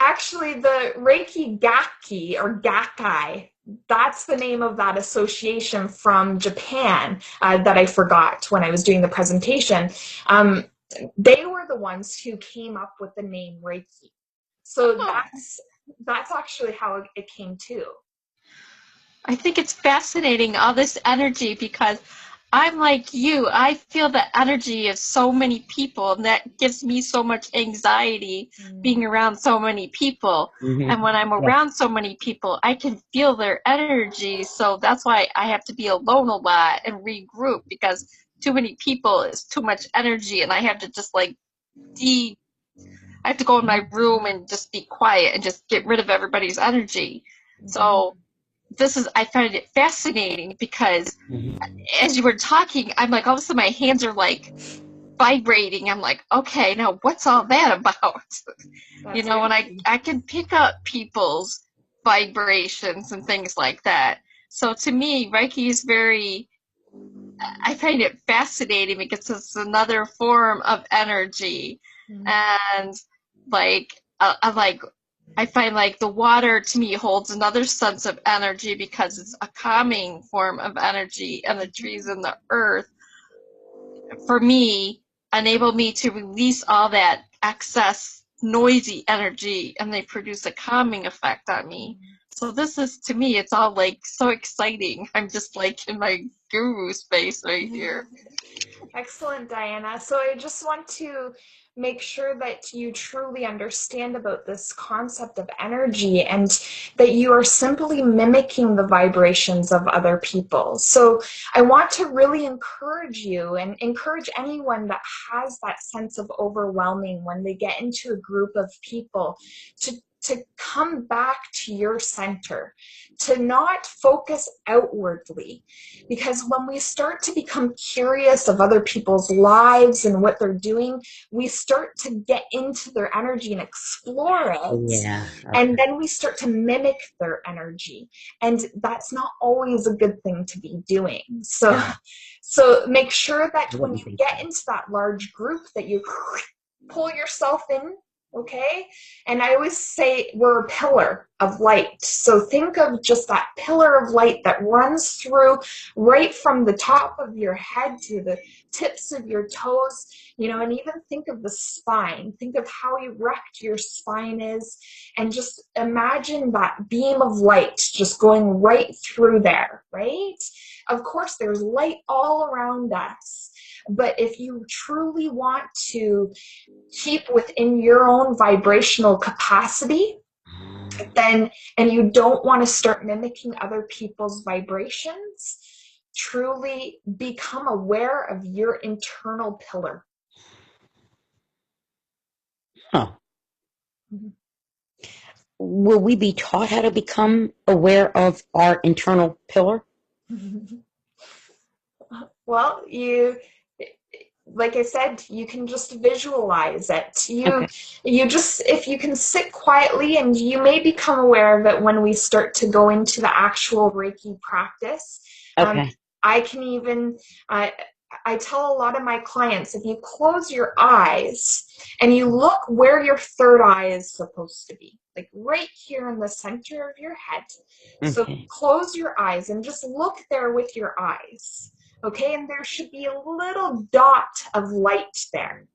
Actually, the Reiki Gakki or Gakkai, that's the name of that association from Japan that I forgot when I was doing the presentation. They were the ones who came up with the name Reiki. So that's actually how it came to. I think it's fascinating, all this energy, because I'm like you. I feel the energy of so many people, and that gives me so much anxiety being around so many people. And when I'm around so many people, I can feel their energy. So that's why I have to be alone a lot and regroup, because too many people is too much energy, and I have to just like I have to go in my room and just be quiet and just get rid of everybody's energy. So I find it fascinating, because as you were talking, I'm like, all of a sudden my hands are like vibrating. I'm like, okay, now what's all that about? You know, and I can pick up people's vibrations and things like that. So to me, Reiki is I find it fascinating because it's another form of energy. And like, I find like the water to me holds another sense of energy because it's a calming form of energy, and the trees and the earth, for me, enable me to release all that excess noisy energy, and they produce a calming effect on me. So this is, to me, it's all like so exciting. I'm just like in my guru space right here. Excellent, Diana. So I just want to make sure that you truly understand about this concept of energy, and that you are simply mimicking the vibrations of other people. So I want to really encourage you, and encourage anyone that has that sense of overwhelming when they get into a group of people, to come back to your center, to not focus outwardly. Because when we start to become curious of other people's lives and what they're doing, we start to get into their energy and explore it. Yeah. And then we start to mimic their energy. And that's not always a good thing to be doing. So, so make sure that when you get into that large group, that you pull yourself in. Okay. And I always say we're a pillar of light. So think of just that pillar of light that runs through right from the top of your head to the tips of your toes, you know, and even think of the spine. Think of how erect your spine is, and just imagine that beam of light just going right through there, right? Of course, there's light all around us. But if you truly want to keep within your own vibrational capacity, then, and you don't want to start mimicking other people's vibrations, truly become aware of your internal pillar. Huh. Will we be taught how to become aware of our internal pillar? Well, like I said, you can just visualize it. You just, if you can sit quietly, and you may become aware of it when we start to go into the actual Reiki practice. I can even, I tell a lot of my clients, if you close your eyes and you look where your third eye is supposed to be, like right here in the center of your head. So close your eyes and just look there with your eyes. Okay, and there should be a little dot of light there.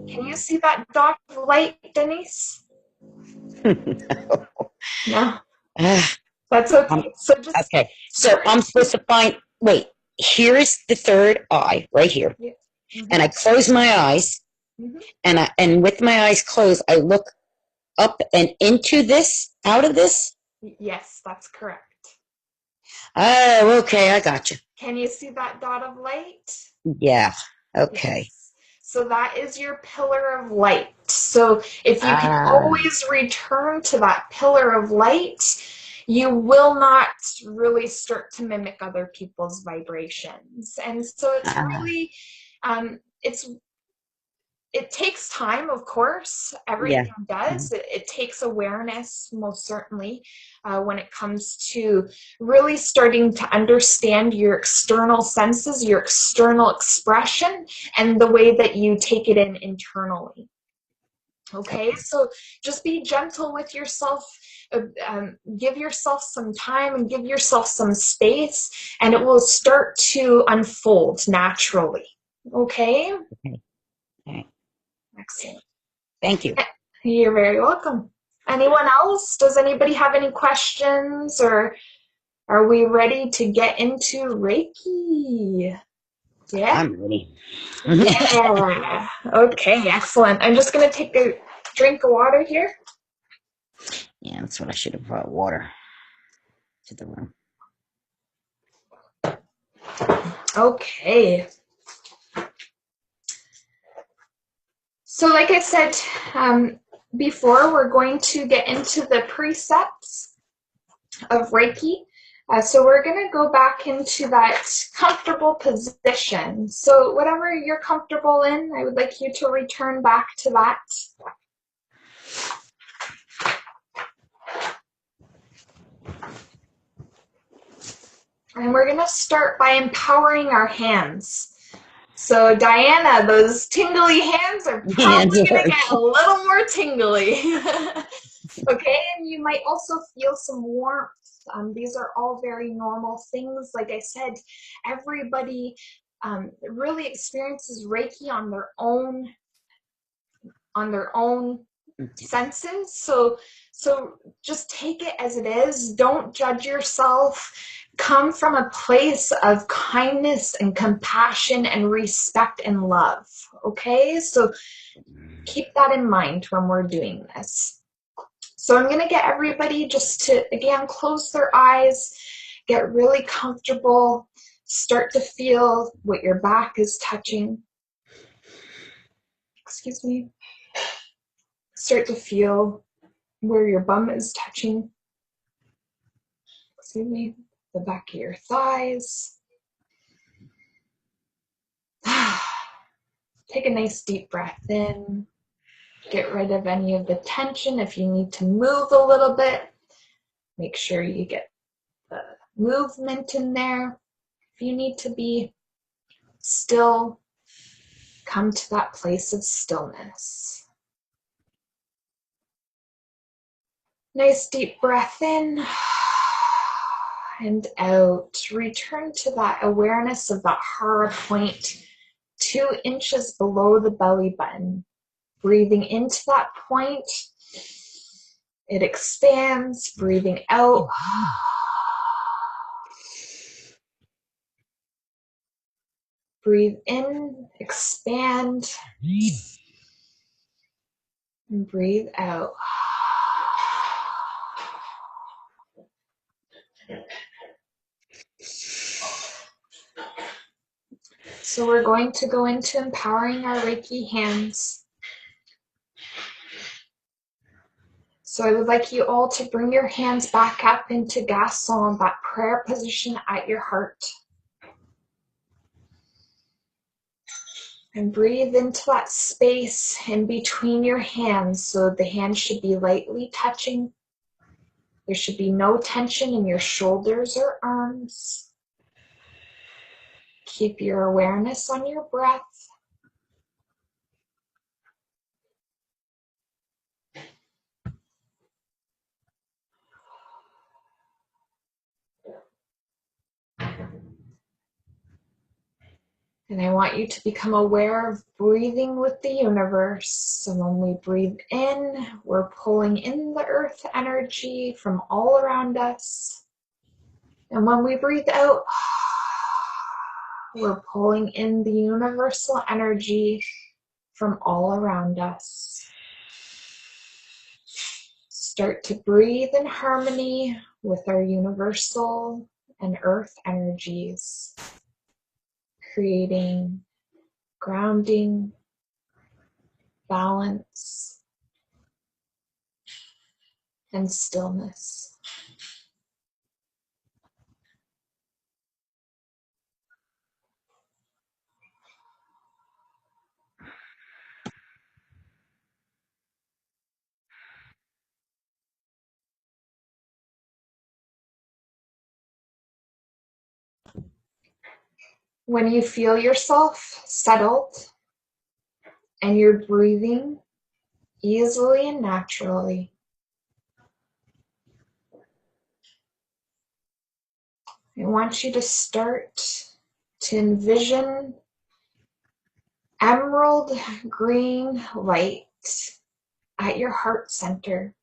Can you see that dot of light, Denise? No. That's okay. So just So I'm supposed to find. Wait. Here's the third eye right here, and I close my eyes, and with my eyes closed, I look up and into this, out of this. Yes, that's correct. Oh, okay, I got you. Can you see that dot of light? Yeah. Okay. Yes. So that is your pillar of light. So if you can always return to that pillar of light, you will not really start to mimic other people's vibrations. And so it's really, it takes time, of course. Everything does. It takes awareness, most certainly, when it comes to really starting to understand your external senses, your external expression, and the way that you take it in internally. Okay, so just be gentle with yourself. Give yourself some time and give yourself some space, and it will start to unfold naturally. Okay? Okay. Excellent. Thank you. You're very welcome. Anyone else? Does anybody have any questions, or are we ready to get into Reiki? Yeah? I'm ready. Yeah. Okay, excellent. I'm just going to take a drink of water here. Yeah, that's what I should have brought water to the room. Okay. So like I said before, we're going to get into the precepts of Reiki. So we're going to go back into that comfortable position. So whatever you're comfortable in, I would like you to return back to that. And we're going to start by empowering our hands. So Diana, those tingly hands are probably going to get a little more tingly. Okay, and you might also feel some warmth. These are all very normal things. Like I said, everybody really experiences Reiki on their own senses. So just take it as it is. Don't judge yourself. Come from a place of kindness and compassion and respect and love. Okay, so keep that in mind when we're doing this. So I'm going to get everybody just to, again, close their eyes, get really comfortable, start to feel what your back is touching. Excuse me. Start to feel where your bum is touching. Excuse me. The back of your thighs. Take a nice deep breath in. Get rid of any of the tension. If you need to move a little bit, make sure you get the movement in there. If you need to be still, come to that place of stillness. Nice deep breath in and out. Return to that awareness of that hara point 2 inches below the belly button. Breathing into that point, it expands. Breathing out. Breathe in, expand, and breathe out. So we're going to go into empowering our Reiki hands. So I would like you all to bring your hands back up into Gasson, that prayer position at your heart. And breathe into that space in between your hands, so the hands should be lightly touching. There should be no tension in your shoulders or arms. Keep your awareness on your breath. And I want you to become aware of breathing with the universe. So when we breathe in, we're pulling in the earth energy from all around us. And when we breathe out, we're pulling in the universal energy from all around us. Start to breathe in harmony with our universal and earth energies, creating grounding, balance, and stillness. When you feel yourself settled and you're breathing easily and naturally, I want you to start to envision emerald green light at your heart center.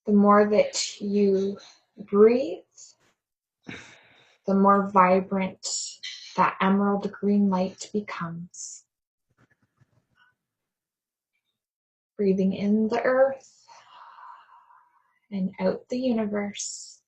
The more that you breathe, the more vibrant that emerald green light becomes. Breathing in the earth and out the universe.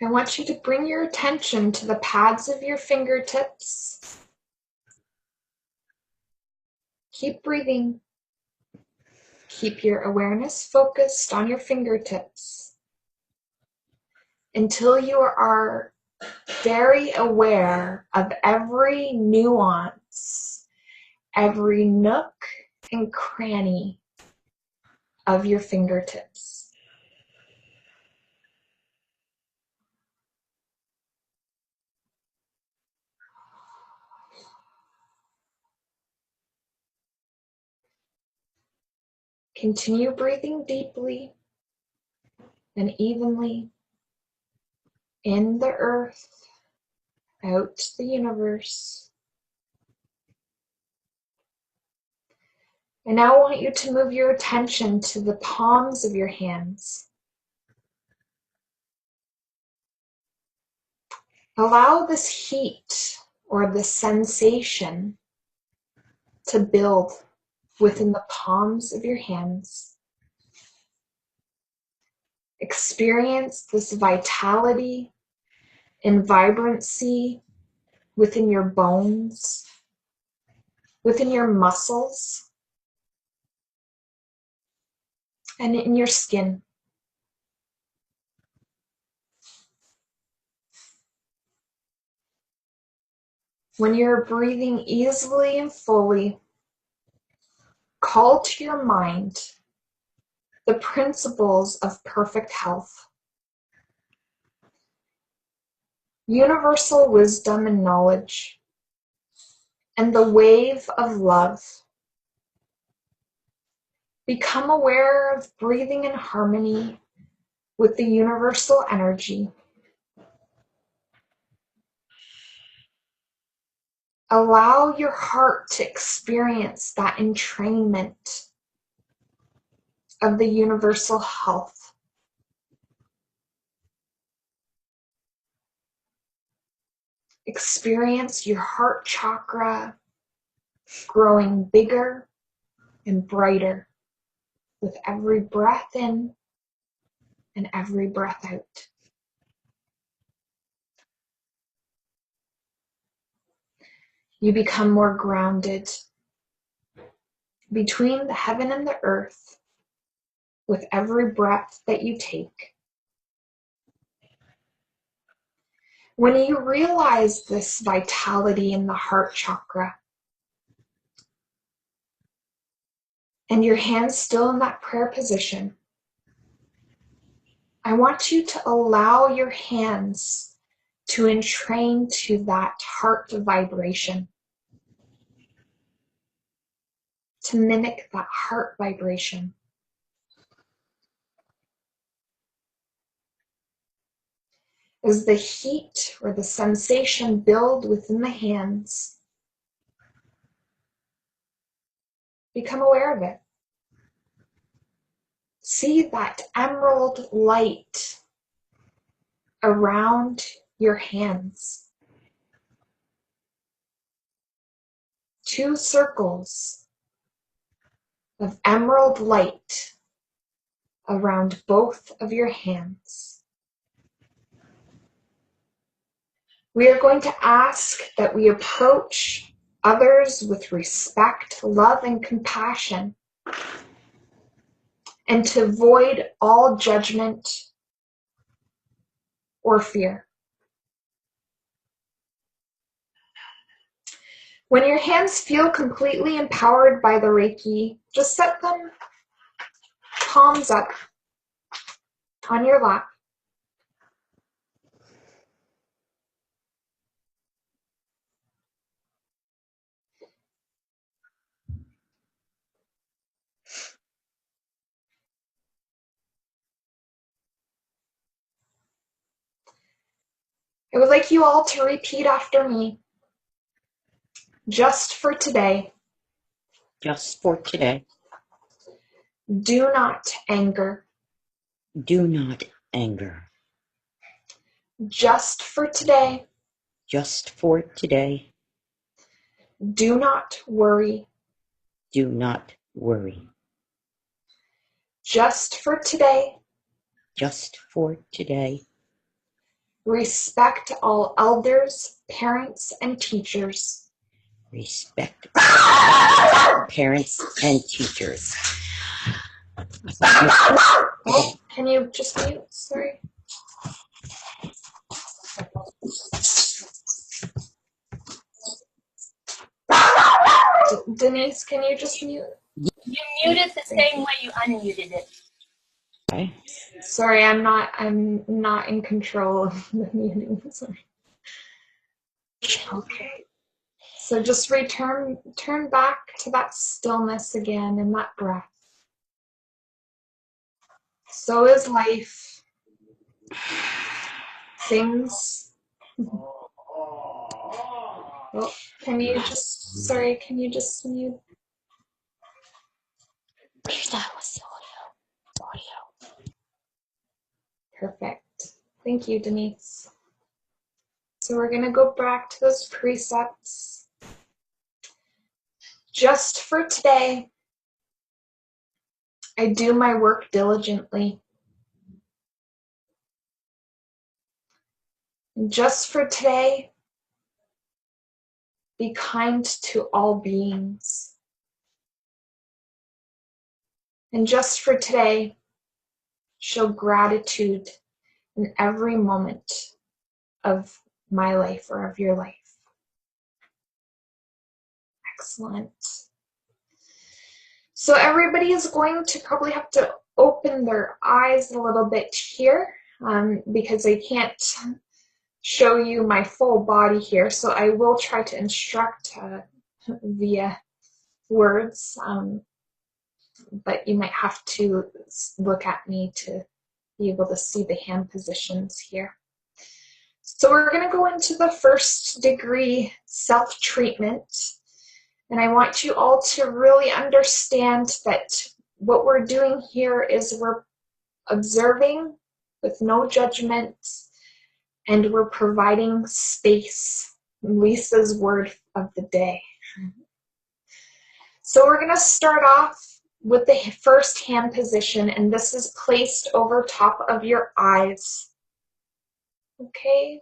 I want you to bring your attention to the pads of your fingertips. Keep breathing. Keep your awareness focused on your fingertips until you are very aware of every nuance, every nook and cranny of your fingertips. Continue breathing deeply and evenly in the earth, out to the universe. And now I want you to move your attention to the palms of your hands. Allow this heat or this sensation to build within the palms of your hands. Experience this vitality and vibrancy within your bones, within your muscles, and in your skin. When you're breathing easily and fully, call to your mind the principles of perfect health, universal wisdom and knowledge, and the wave of love. Become aware of breathing in harmony with the universal energy. Allow your heart to experience that entrainment of the universal health. Experience your heart chakra growing bigger and brighter with every breath in and every breath out. You become more grounded between the heaven and the earth with every breath that you take. When you realize this vitality in the heart chakra, and your hands still in that prayer position, I want you to allow your hands to entrain to that heart vibration, to mimic that heart vibration. As the heat or the sensation build within the hands, become aware of it. See that emerald light around your hands. 2 circles of emerald light around both of your hands. We are going to ask that we approach others with respect, love, and compassion, and to avoid all judgment or fear. When your hands feel completely empowered by the Reiki, just set them palms up on your lap. I would like you all to repeat after me. Just for today. Just for today. Do not anger. Do not anger. Just for today. Just for today. Do not worry. Do not worry. Just for today. Just for today. Respect all elders, parents, and teachers. Respect parents and teachers. Oh, can you just mute? Sorry. Denise, can you just mute? You muted the same way you unmuted it. Okay. Sorry, I'm not in control of the muting. Sorry. Okay. So just turn back to that stillness again and that breath. So is life. Things. Oh, can you just mute? Perfect. Thank you, Denise. So we're going to go back to those precepts. Just for today, I do my work diligently. And just for today, be kind to all beings. And just for today, show gratitude in every moment of my life or of your life. Excellent. So everybody is going to probably have to open their eyes a little bit here because I can't show you my full body here. So I will try to instruct via words, but you might have to look at me to be able to see the hand positions here. So we're going to go into the first degree self-treatment. And I want you all to really understand that what we're doing here is we're observing with no judgment, and we're providing space. Lisa's word of the day. So we're going to start off with the first hand position, and this is placed over top of your eyes. Okay?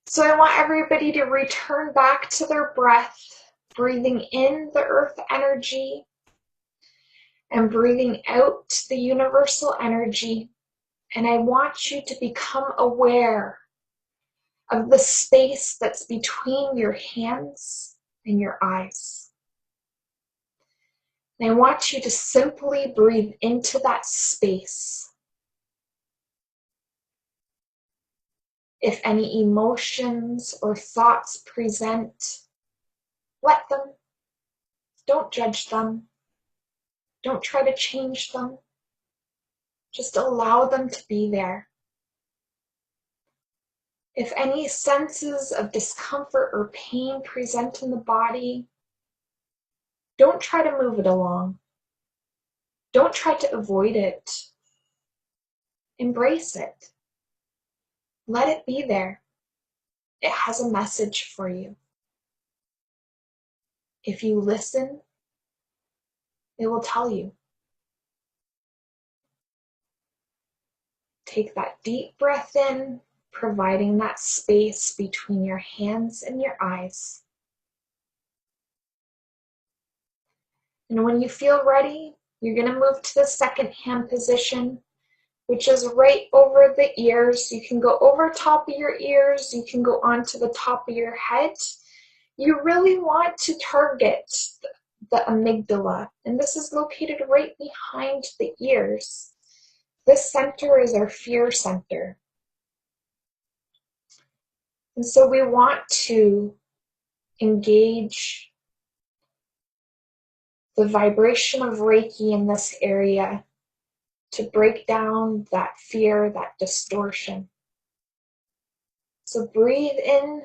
So I want everybody to return back to their breath, breathing in the earth energy and breathing out the universal energy. And I want you to become aware of the space that's between your hands and your eyes. And I want you to simply breathe into that space. If any emotions or thoughts present, let them. Don't judge them. Don't try to change them. Just allow them to be there. If any senses of discomfort or pain present in the body, don't try to move it along. Don't try to avoid it. Embrace it. Let it be there. It has a message for you. If you listen, it will tell you. Take that deep breath in, providing that space between your hands and your eyes. And when you feel ready, you're going to move to the second hand position, which is right over the ears. You can go over top of your ears. You can go onto the top of your head. You really want to target the amygdala, and this is located right behind the ears. This center is our fear center. And so we want to engage the vibration of Reiki in this area to break down that fear, that distortion. So breathe in.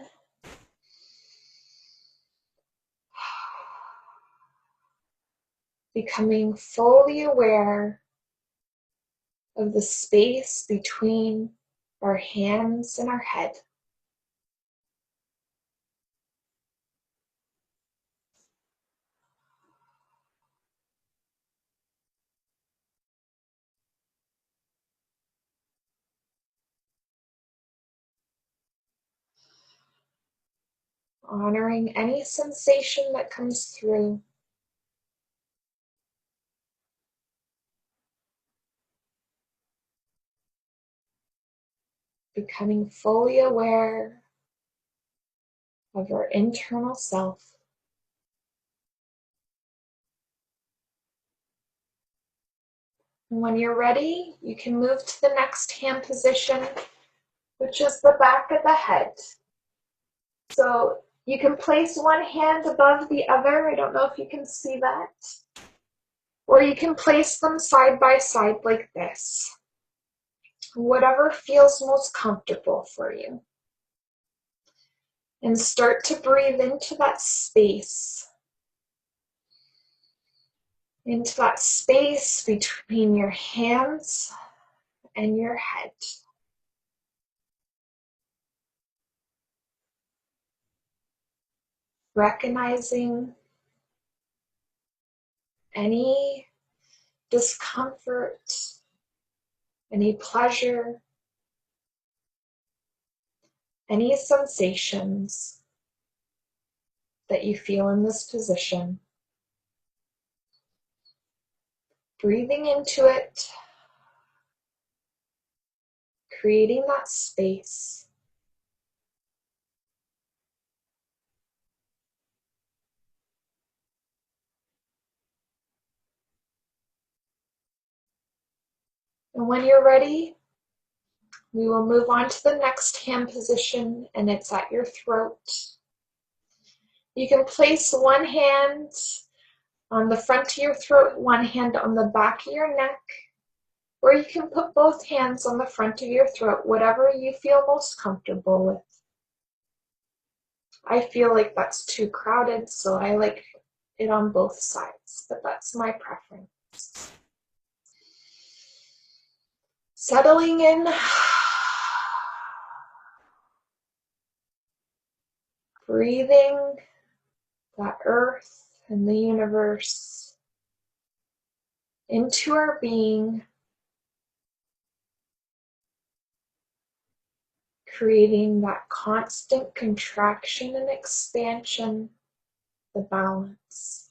Becoming fully aware of the space between our hands and our head. honoring any sensation that comes through. Becoming fully aware of our internal self. And when you're ready, you can move to the next hand position, which is the back of the head. So you can place one hand above the other. I don't know if you can see that. Or you can place them side by side like this. Whatever feels most comfortable for you. And start to breathe into that space. Into that space between your hands and your head. Recognizing any discomfort, any pleasure, any sensations that you feel in this position. Breathing into it, creating that space. And when you're ready, we will move on to the next hand position, and it's at your throat. You can place one hand on the front of your throat, one hand on the back of your neck, or you can put both hands on the front of your throat, whatever you feel most comfortable with. I feel like that's too crowded, so I like it on both sides, but that's my preference. Settling in. Breathing that earth and the universe into our being, creating that constant contraction and expansion, the balance.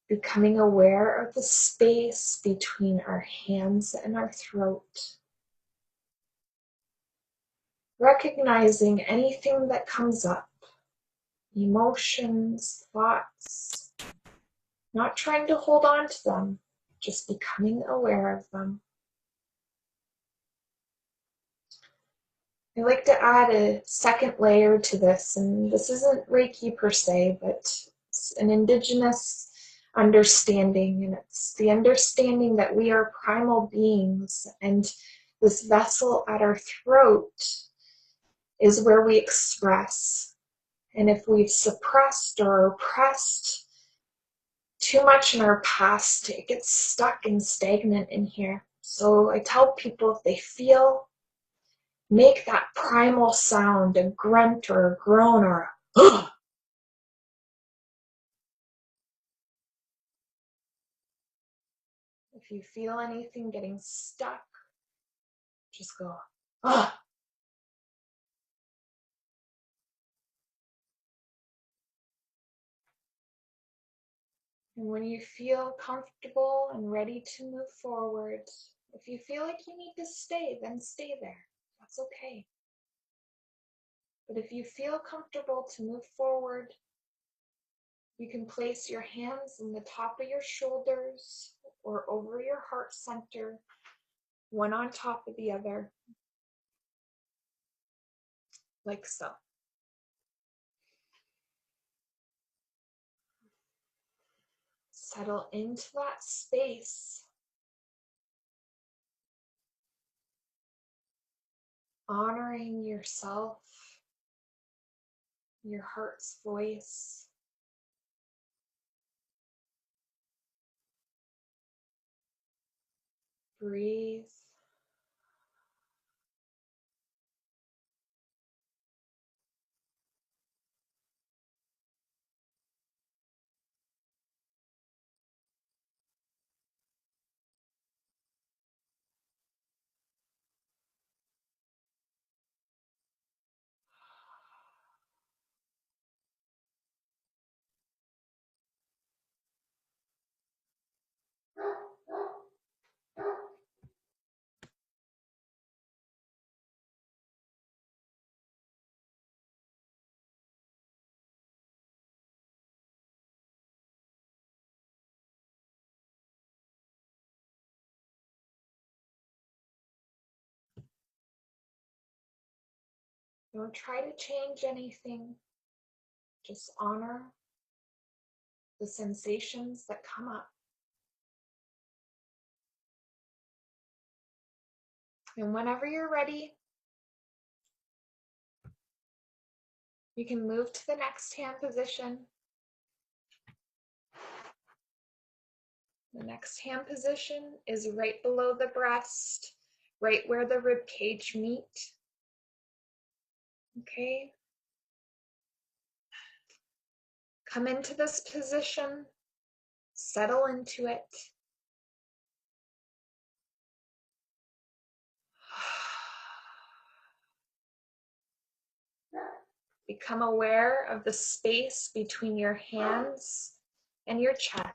Becoming aware of the space between our hands and our throat. Recognizing anything that comes up, emotions, thoughts, not trying to hold on to them, just becoming aware of them. I like to add a second layer to this, and this isn't Reiki per se, but it's an indigenous understanding, and it's the understanding that we are primal beings, and this vessel at our throat is where we express. And if we've suppressed or oppressed too much in our past, it gets stuck and stagnant in here. So I tell people if they feel, make that primal sound, a grunt or a groan or a If you feel anything getting stuck, just go, ah. And when you feel comfortable and ready to move forward, if you feel like you need to stay, then stay there. That's okay. But if you feel comfortable to move forward, you can place your hands on the top of your shoulders or over your heart center, one on top of the other, like so. Settle into that space, honoring yourself, your heart's voice. Breathe. Don't try to change anything. Just honor the sensations that come up. And whenever you're ready, you can move to the next hand position. The next hand position is right below the breast, right where the rib cage meet. Okay. Come into this position, settle into it. Become aware of the space between your hands and your chest.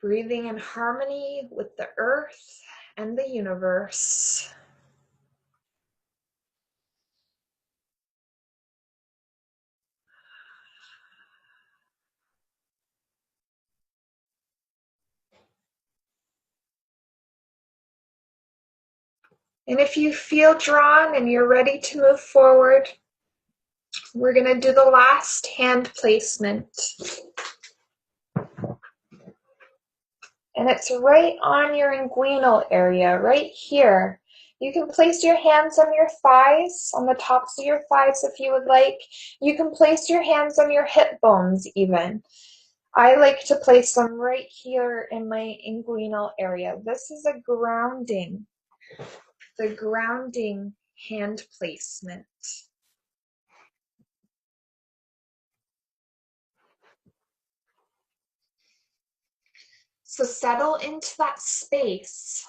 Breathing in harmony with the earth and the universe. And if you feel drawn and you're ready to move forward, we're going to do the last hand placement. And it's right on your inguinal area, right here. You can place your hands on your thighs, on the tops of your thighs if you would like. You can place your hands on your hip bones even. I like to place them right here in my inguinal area. This is a grounding, the grounding hand placement. So settle into that space,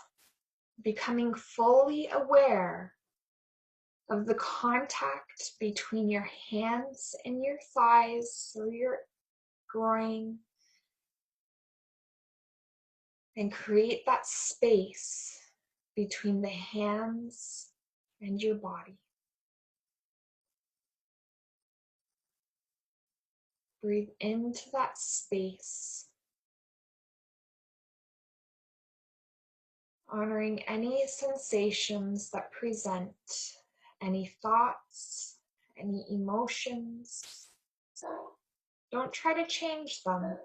becoming fully aware of the contact between your hands and your thighs through your groin, and create that space between the hands and your body. Breathe into that space, honoring any sensations that present, any thoughts, any emotions. Don't try to change them.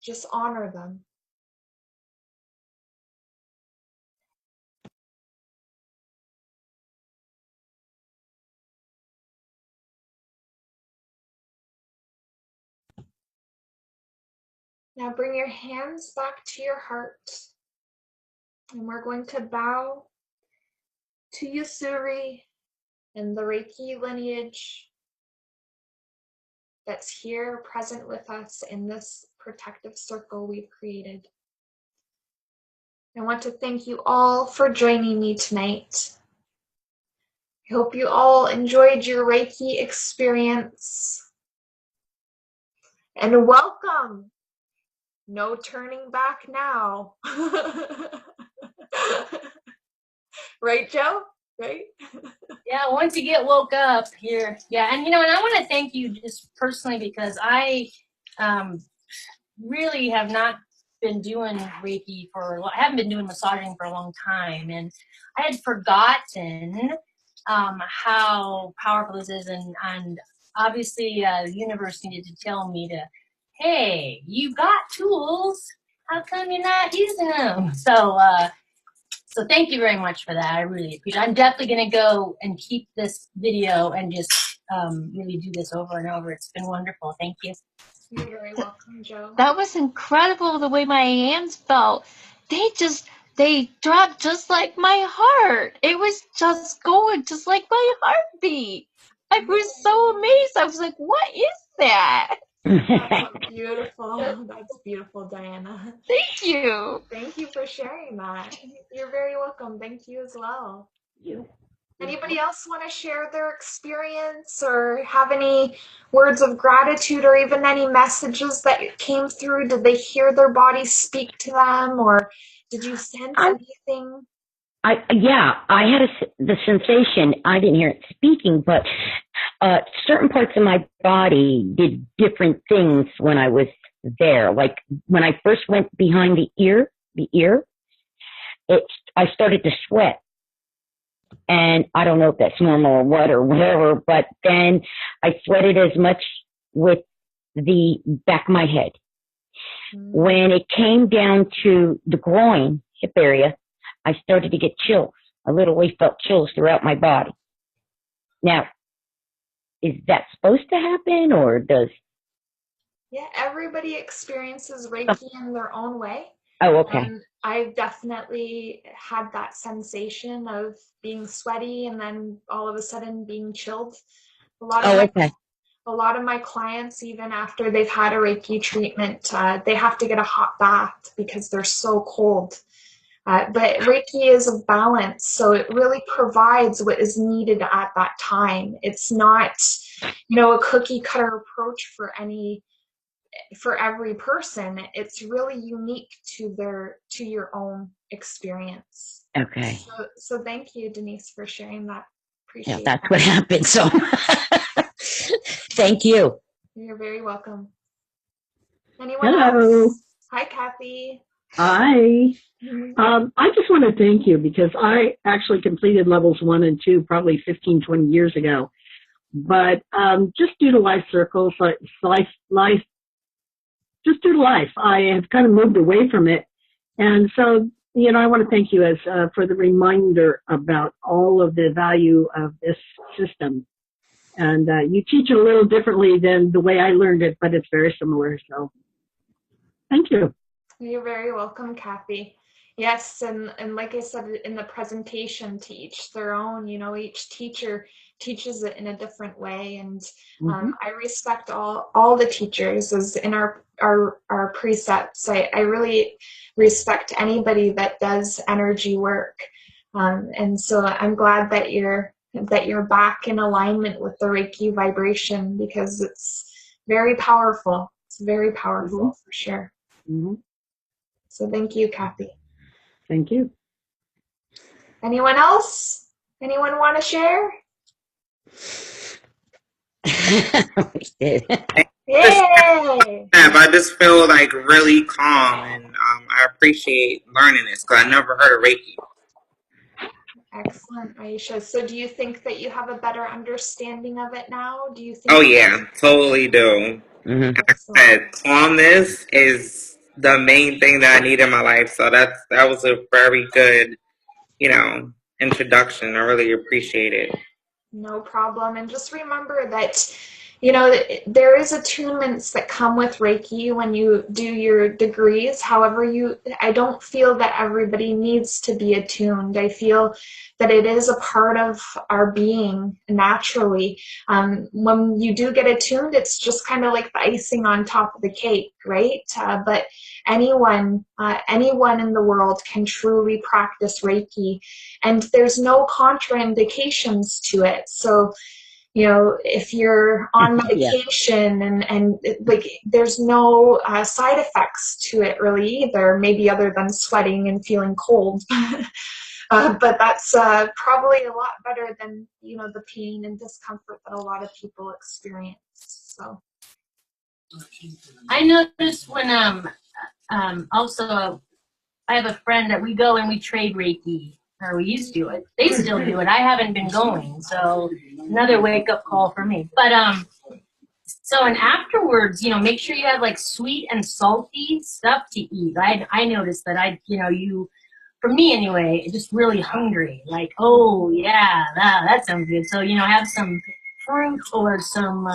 Just honor them. Now bring your hands back to your heart, and we're going to bow to Yusuri and the Reiki lineage that's here present with us in this protective circle we've created. I want to thank you all for joining me tonight. I hope you all enjoyed your Reiki experience. And welcome! No turning back now. Right, Joe? Right? Yeah, once you get woke up here. Yeah, and and I want to thank you just personally because I really have not been doing Reiki I haven't been doing massaging for a long time, and I had forgotten how powerful this is, and obviously the universe needed to tell me to, hey, you got tools. How come you're not using them? So thank you very much for that. I really appreciate it. I'm definitely going to go and keep this video and just really do this over and over. It's been wonderful. Thank you. You're very welcome, Joe. That was incredible the way my hands felt. They dropped just like my heart. It was just going just like my heartbeat. I was so amazed. I was like, what is that? That's beautiful. That's beautiful, Diana. Thank you. Thank you for sharing that. You're very welcome. Thank you as well. Anybody else want to share their experience or have any words of gratitude or even any messages that came through? Did they hear their body speak to them, or did you sense anything? I had the sensation. I didn't hear it speaking, but certain parts of my body did different things when I was there. Like when I first went behind the ear, I started to sweat. And I don't know if that's normal or what or whatever, but then I sweated as much with the back of my head. When it came down to the groin, hip area, I started to get chills. I literally felt chills throughout my body. Now, is that supposed to happen, or does... Yeah, everybody experiences Reiki in their own way. Oh, okay. I've definitely had that sensation of being sweaty and then all of a sudden being chilled. A lot of my clients, even after they've had a Reiki treatment, they have to get a hot bath because they're so cold. But Reiki is a balance, so it really provides what is needed at that time. It's not, a cookie cutter approach for every person. It's really unique to your own experience. Okay. So thank you, Denise, for sharing that. Appreciate that's that. What happened. So thank you. You're very welcome. Anyone Hello. else? Hi, Kathy. Hi. I just want to thank you because I actually completed levels 1 and 2 probably 15, 20 years ago. But just due to life circles, just due to life, I have kind of moved away from it. And so, I want to thank you for the reminder about all of the value of this system. And you teach it a little differently than the way I learned it, but it's very similar. So thank you. You're very welcome, Kathy. Yes, and like I said in the presentation, to each their own. Each teacher teaches it in a different way, and I respect all the teachers. As in our precepts, I really respect anybody that does energy work, and so I'm glad that you're back in alignment with the Reiki vibration, because it's very powerful. It's very powerful for sure. So thank you, Kathy. Thank you. Anyone else? Anyone want to share? Yay! I just feel like really calm, and I appreciate learning this because I never heard of Reiki. Excellent, Aisha. So do you think that you have a better understanding of it now? Do you think? Oh yeah, totally do. Like I said, calmness is the main thing that I need in my life. So that was a very good, introduction. I really appreciate it. No problem. And just remember that, there is attunements that come with Reiki when you do your degrees. However, I don't feel that everybody needs to be attuned. I feel that it is a part of our being naturally. When you do get attuned, it's just kind of like the icing on top of the cake, right? But anyone in the world can truly practice Reiki, and there's no contraindications to it. So, if you're on medication and like, there's no side effects to it really either, maybe other than sweating and feeling cold. But that's probably a lot better than, the pain and discomfort that a lot of people experience. So I noticed when also I have a friend that we go and we trade Reiki, or we used to do it. They still do it. I haven't been going, so another wake up call for me. But so, and afterwards, make sure you have like sweet and salty stuff to eat. I noticed that for me anyway, just really hungry. Like, oh yeah, that sounds good. So have some fruit or some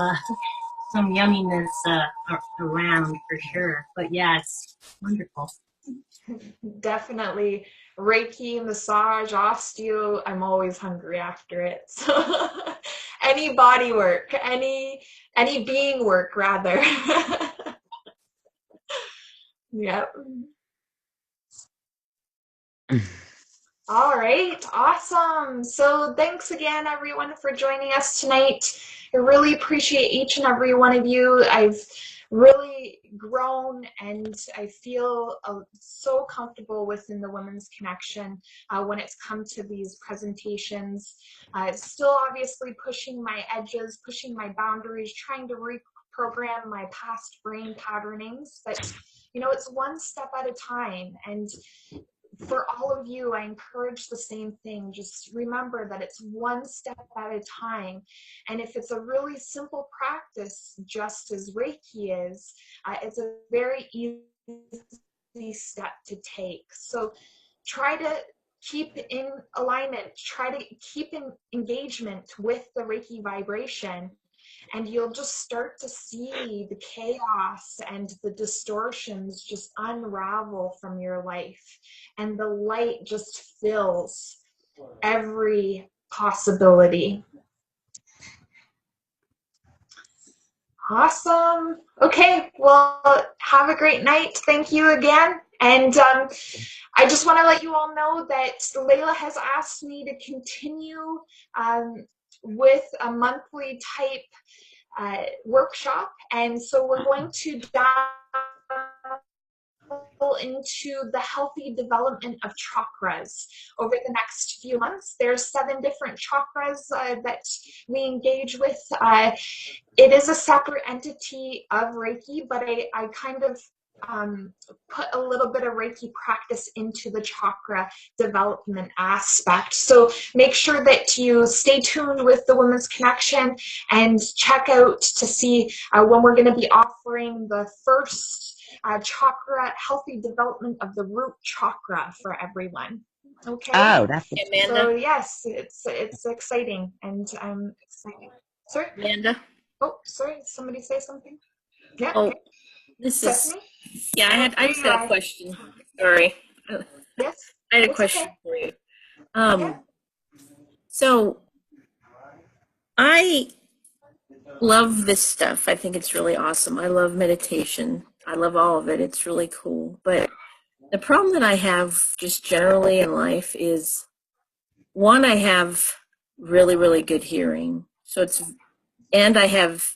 yumminess around for sure. But yeah, it's wonderful. Definitely. Reiki, massage, osteo, I'm always hungry after it. So any body work, any being work rather. Yep. All right, awesome. So thanks again, everyone, for joining us tonight. I really appreciate each and every one of you. I've really grown, and I feel so comfortable within the Women's Connection when it's come to these presentations. Still obviously pushing my edges, pushing my boundaries, trying to reprogram my past brain patternings, but you know, it's one step at a time. And for all of you, I encourage the same thing. Just remember that it's one step at a time. And if it's a really simple practice, just as Reiki is, it's a very easy step to take. So try to keep in alignment, try to keep in engagement with the Reiki vibration, and you'll just start to see the chaos and the distortions just unravel from your life, and the light just fills every possibility. Awesome. Okay, well, have a great night. Thank you again. And I just want to let you all know that Layla has asked me to continue with a monthly type workshop, and so we're going to dive into the healthy development of chakras over the next few months. There's 7 different chakras that we engage with. It is a separate entity of Reiki, but I kind of put a little bit of Reiki practice into the chakra development aspect. So make sure that you stay tuned with the Women's Connection and check out to see when we're going to be offering the first chakra healthy development of the root chakra for everyone. Okay. Oh, that's Amanda. So yes, it's exciting, and I'm excited. Sorry, Amanda. Oh, sorry. Somebody say something. Yeah. Oh, this Stephanie? is. Yeah, I just had a question. Sorry. Yes. I had a It's question okay. for you. Yeah. So I love this stuff. I think it's really awesome. I love meditation. I love all of it. It's really cool. But the problem that I have just generally in life is, one, I have really, really good hearing. And I have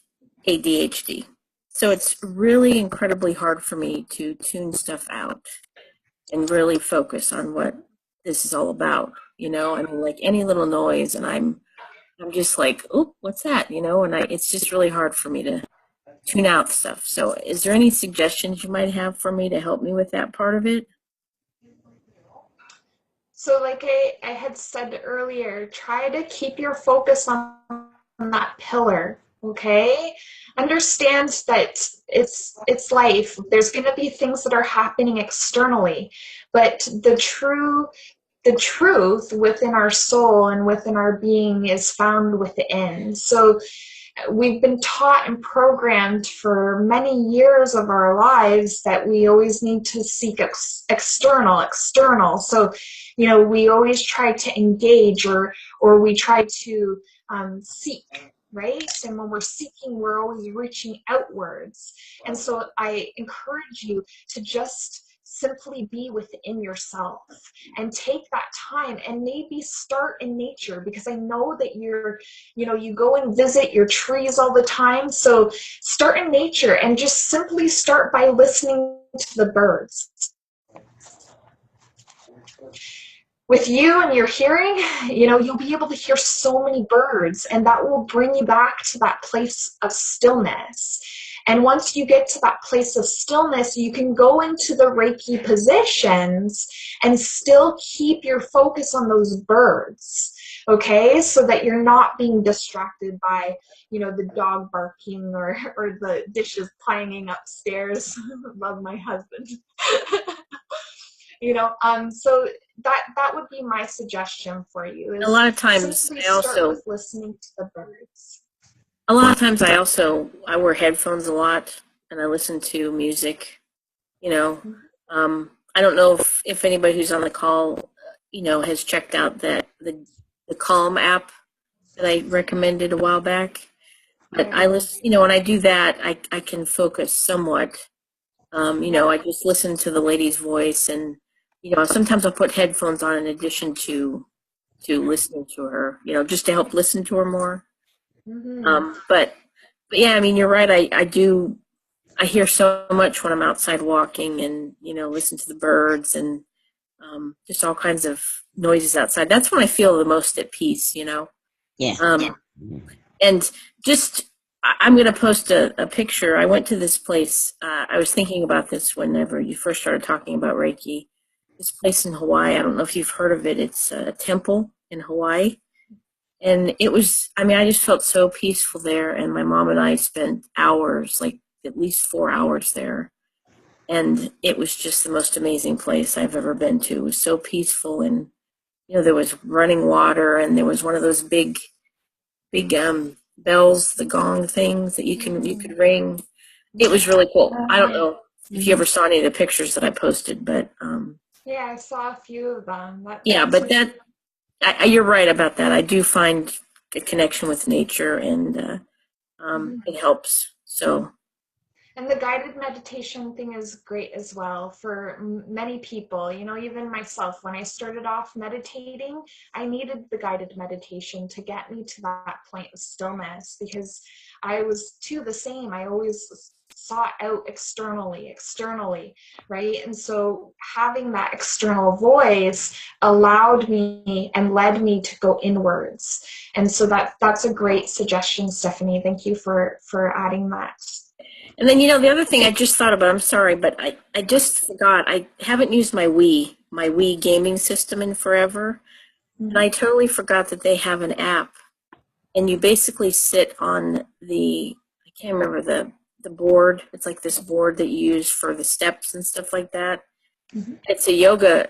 ADHD. So it's really incredibly hard for me to tune stuff out and really focus on what this is all about. You know, I mean, like any little noise, and I'm just like, oh, what's that? You know, and it's just really hard for me to tune out stuff. So is there any suggestions you might have for me to help me with that part of it? So like I had said earlier, try to keep your focus on that pillar. Okay, understand that it's life. There's going to be things that are happening externally, but the truth within our soul and within our being is found within. So we've been taught and programmed for many years of our lives that we always need to seek external. So, you know, we always try to engage or we try to seek, right? And when we're seeking, we're always reaching outwards. And so I encourage you to just simply be within yourself and take that time, and maybe start in nature, because I know that you go and visit your trees all the time. So start in nature and just simply start by listening to the birds. With you and your hearing, you'll be able to hear so many birds, and that will bring you back to that place of stillness. And once you get to that place of stillness, you can go into the Reiki positions and still keep your focus on those birds, okay? So that you're not being distracted by, the dog barking or the dishes clanging upstairs. Love my husband. So that would be my suggestion for you. Is a lot of times simply start with listening to the birds. A lot of times I wear headphones a lot, and I listen to music. I don't know if anybody who's on the call, has checked out the Calm app that I recommended a while back. But I listen, when I do that, I can focus somewhat. I just listen to the lady's voice, and sometimes I'll put headphones on in addition to listening to her, just to help listen to her more. Mm-hmm. But yeah, I mean, you're right. I I hear so much when I'm outside walking and, listen to the birds and just all kinds of noises outside. That's when I feel the most at peace, Yeah. And just, I'm going to post a picture. I went to this place. I was thinking about this whenever you first started talking about Reiki. This place in Hawaii, I don't know if you've heard of it. It's a temple in Hawaii. And it was, I just felt so peaceful there. And my mom and I spent hours, like at least 4 hours there. And it was just the most amazing place I've ever been to. It was so peaceful. And, there was running water and there was one of those big bells, the gong things that you could ring. It was really cool. I don't know if you ever saw any of the pictures that I posted, but Yeah, I saw a few of them. You're right about that. I do find a connection with nature, and it helps. So. And the guided meditation thing is great as well for many people. Even myself, when I started off meditating, I needed the guided meditation to get me to that point of stillness, because I was too the same. I always sought out externally, right? And so having that external voice allowed me and led me to go inwards. And so that's a great suggestion, Stephanie. Thank you for adding that. And then, the other thing I just thought about, I'm sorry, but I just forgot, I haven't used my Wii gaming system in forever. And I totally forgot that they have an app. And you basically sit on I can't remember the board. It's like this board that you use for the steps and stuff like that. Mm-hmm. It's a yoga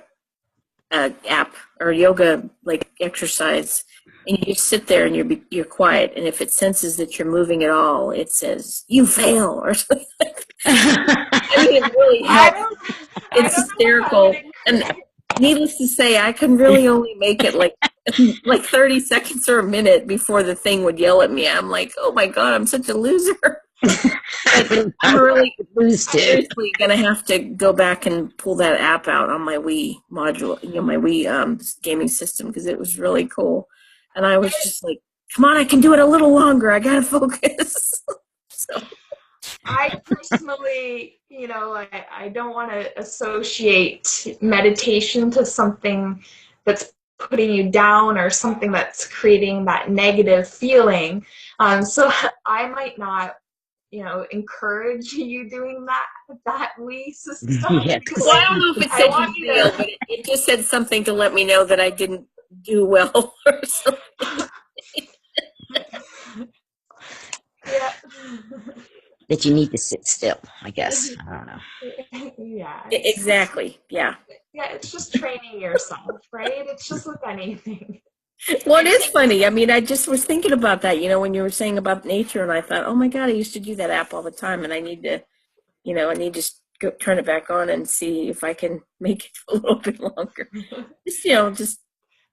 app or yoga like exercise. And you just sit there and you're quiet. And if it senses that you're moving at all, it says, "You fail," or something like that. It really helps. It's hysterical. And needless to say, I can really only make it like 30 seconds or a minute before the thing would yell at me. I'm like, oh my God, I'm such a loser. But I'm really seriously going to have to go back and pull that app out on my Wii module, my Wii gaming system, because it was really cool. And I was just like, come on, I can do it a little longer. I got to focus. So. I personally, I don't want to associate meditation to something that's putting you down or something that's creating that negative feeling. So I might not, encourage you doing that Wii system. Yeah. Well, I don't know if it said you failed, but it just said something to let me know that I didn't do well or something. Yeah. That you need to sit still, I guess. I don't know. Yeah. Exactly. Yeah. Yeah, it's just training yourself, right? It's just with anything. Well, it is funny. I just was thinking about that, when you were saying about nature, and I thought, oh my God, I used to do that app all the time, and I need to, go turn it back on and see if I can make it a little bit longer. Just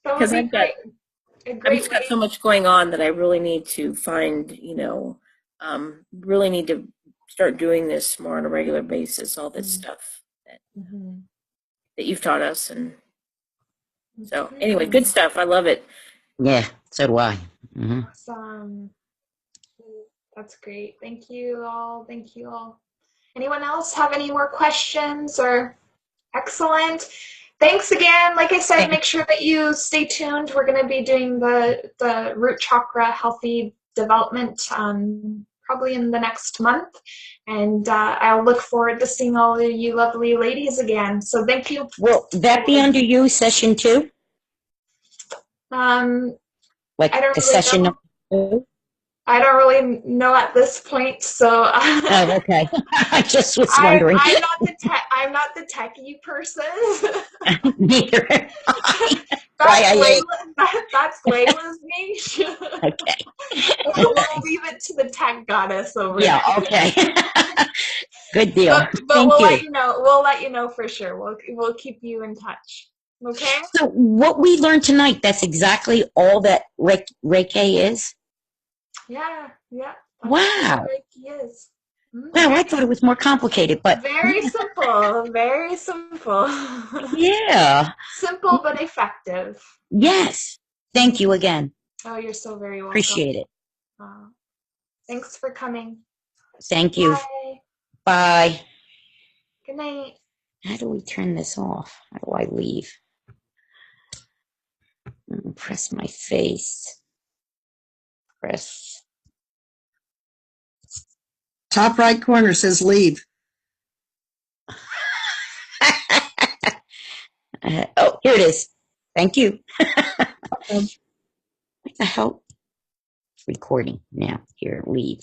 because I've just got so much going on that I really need to find, really need to start doing this more on a regular basis, all this stuff that you've taught us. And so anyway, good stuff. I love it. Yeah, so do I. Mm-hmm. Awesome. That's great. Thank you all. Anyone else have any more questions or excellent? Thanks again. Like I said, make sure that you stay tuned. We're going to be doing the root chakra healthy development probably in the next month. And I'll look forward to seeing all of you lovely ladies again. So thank you. Will that be under you, session 2? Like I don't the really session know. number 2? I don't really know at this point, so. Oh, okay. I just was wondering. I'm not the techie person. Neither. That's Layla's niche. Okay. We'll leave it to the tech goddess over there. Yeah. Okay. Good deal. But we'll let you know. We'll let you know for sure. We'll keep you in touch. Okay. So what we learned tonight, that's exactly all that Reiki is? Yeah. Wow. Reiki is. Wow, I thought it was more complicated, but very simple. Very simple. Yeah. Simple but effective. Yes. Thank you again. Oh, you're so very welcome. Appreciate it. Thanks for coming. Thank you. Bye. Bye. Good night. How do we turn this off? How do I leave? Press my face. Press. Top right corner says leave. Oh, here it is. Thank you. What the hell? Recording now. Here, leave.